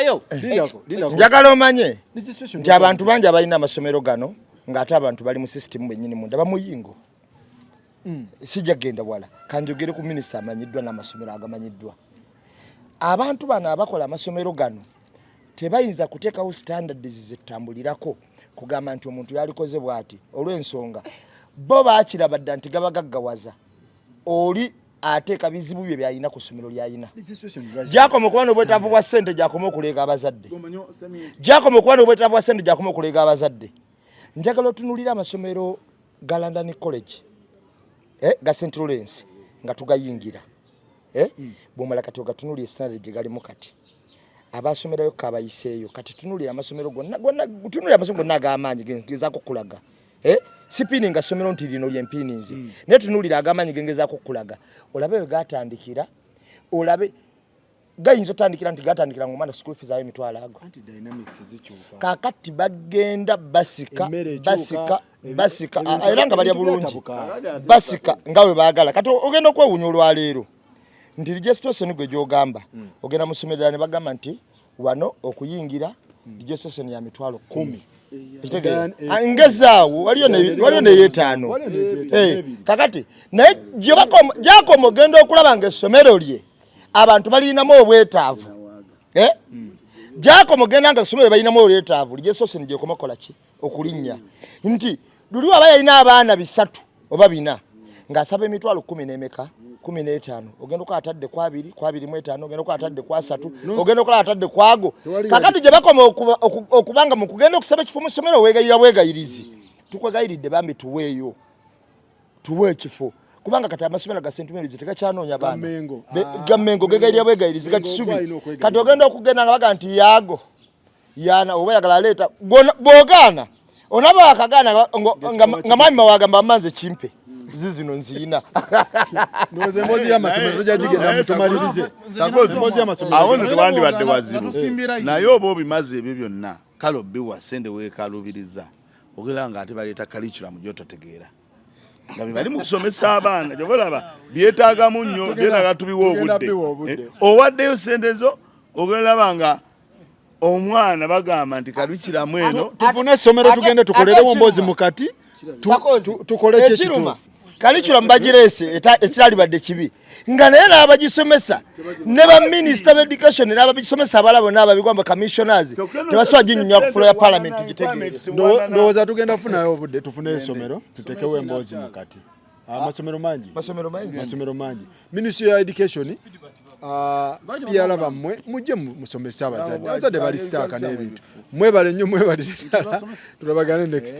njagala omanye nti abantu bangi abalina amasomero gano ng'ate abantu bali mu system bennyini munda bamuyingo sijja genda wala kanjogere ku minisita amanyiddwa n'amasomero agamanyiddwa abantu bano abakola amasomero gano tebayinza kuteekawo standards zetambulirako kugamba nti omuntu yalikoze bw'ati olw'ensonga bo baakiraba dda nti gaba gaggawaza oli ateeka bizibu bye byalina ku ssomero lyalina gyakoma okuba n'obwetaavu bwa ssente gyakoma okuleega abazadde njagala otunulira amasomero ga London College ga St. Lawrence nga tugayingira bw'omala kati ogatunulira standard gye galimu kati abasomerayo kabayiseeyo kati tunulira amasomero gonna ag'amaanyi gezaako kukulaga sipini nga ssomero nti lino lyempiniinzi naye tunulira ag'amaanyi gengezaako kukulaga olabe we gatandikira olabe gayinza otandikira nti gatandikira ngo mwana school fees ayo emitwalo ago kakati bagenda basika era nga balya bulungi basika nga bwe baagala kati ogenda okwewunya olwaleero nti registration gwe gyogamba ogenda musomerera ne bagamba nti wano okuyingira registration ya mitwalo 10 ngezaawo waliyo neyeetaano kakati naye gyakoma ogenda okulaba nga essomero lye abantu balinamu obwetaavu gyakoma ogenda nga essomero balinamu obwetaavu registration gyekoma kola ki okulinnya nti luli aba yalina abaana 3 oba 4 ng'asaba emitwalo 10 n'emeka 15 ogenda okola atadde ku 2 25 ogenda okola atadde ku 3 ogenda okola atadde ku ago kakati gye bakoma okubanga mu kugenda okusaba ekifo mu ssomero weegayira bwegayirizi tukwegayiridde bambi tuweeyo tuwe ekifo kubanga kati amasomero ga St. Mary's tegakyanoonya baana Gamengo gegayirira bwegayirizi gakisubi kati ogenda okugenda nga baga nti yaago yana oba yagala leeta bw'ogaana onaba wakagaana nga maami mawagamba amanze kimpe zizino nziina ndoze mbozi ya masomero tujagigenda mutumalirize mbozi ya masomero awone twandi badde wazibu naye oba obimaze ebyo byonna kalo biwa sende weekalubiriza ogera nga ate baleeta curriculum gy'ototegeera nga bali mu kusomesa abaana gyobalaba byetaagamu nnyo byetaaga tubiwa obudde owaddeyo sente zo ogera nga omwana bagamba nti curriculum eno tufune essomero tugende tukolerewo mbozi mukati tukole kyekituufu curriculum bagirese ekirali badde kibi nga naye n'abagisomesa ne ba minister of education n'abagisomesa abalabo n'ababigwamba commissioners tebasobola ginyinya ku floor ya parliament gitegeere ndowooza tugenda kufunayo obudde tufune essomero tutekewo emboozi mukati amasomero mangi ministry ya education byala bammwe mujje musomesa abazadde bali sitaaka n'ebintu mwebale nnyo tulabagane next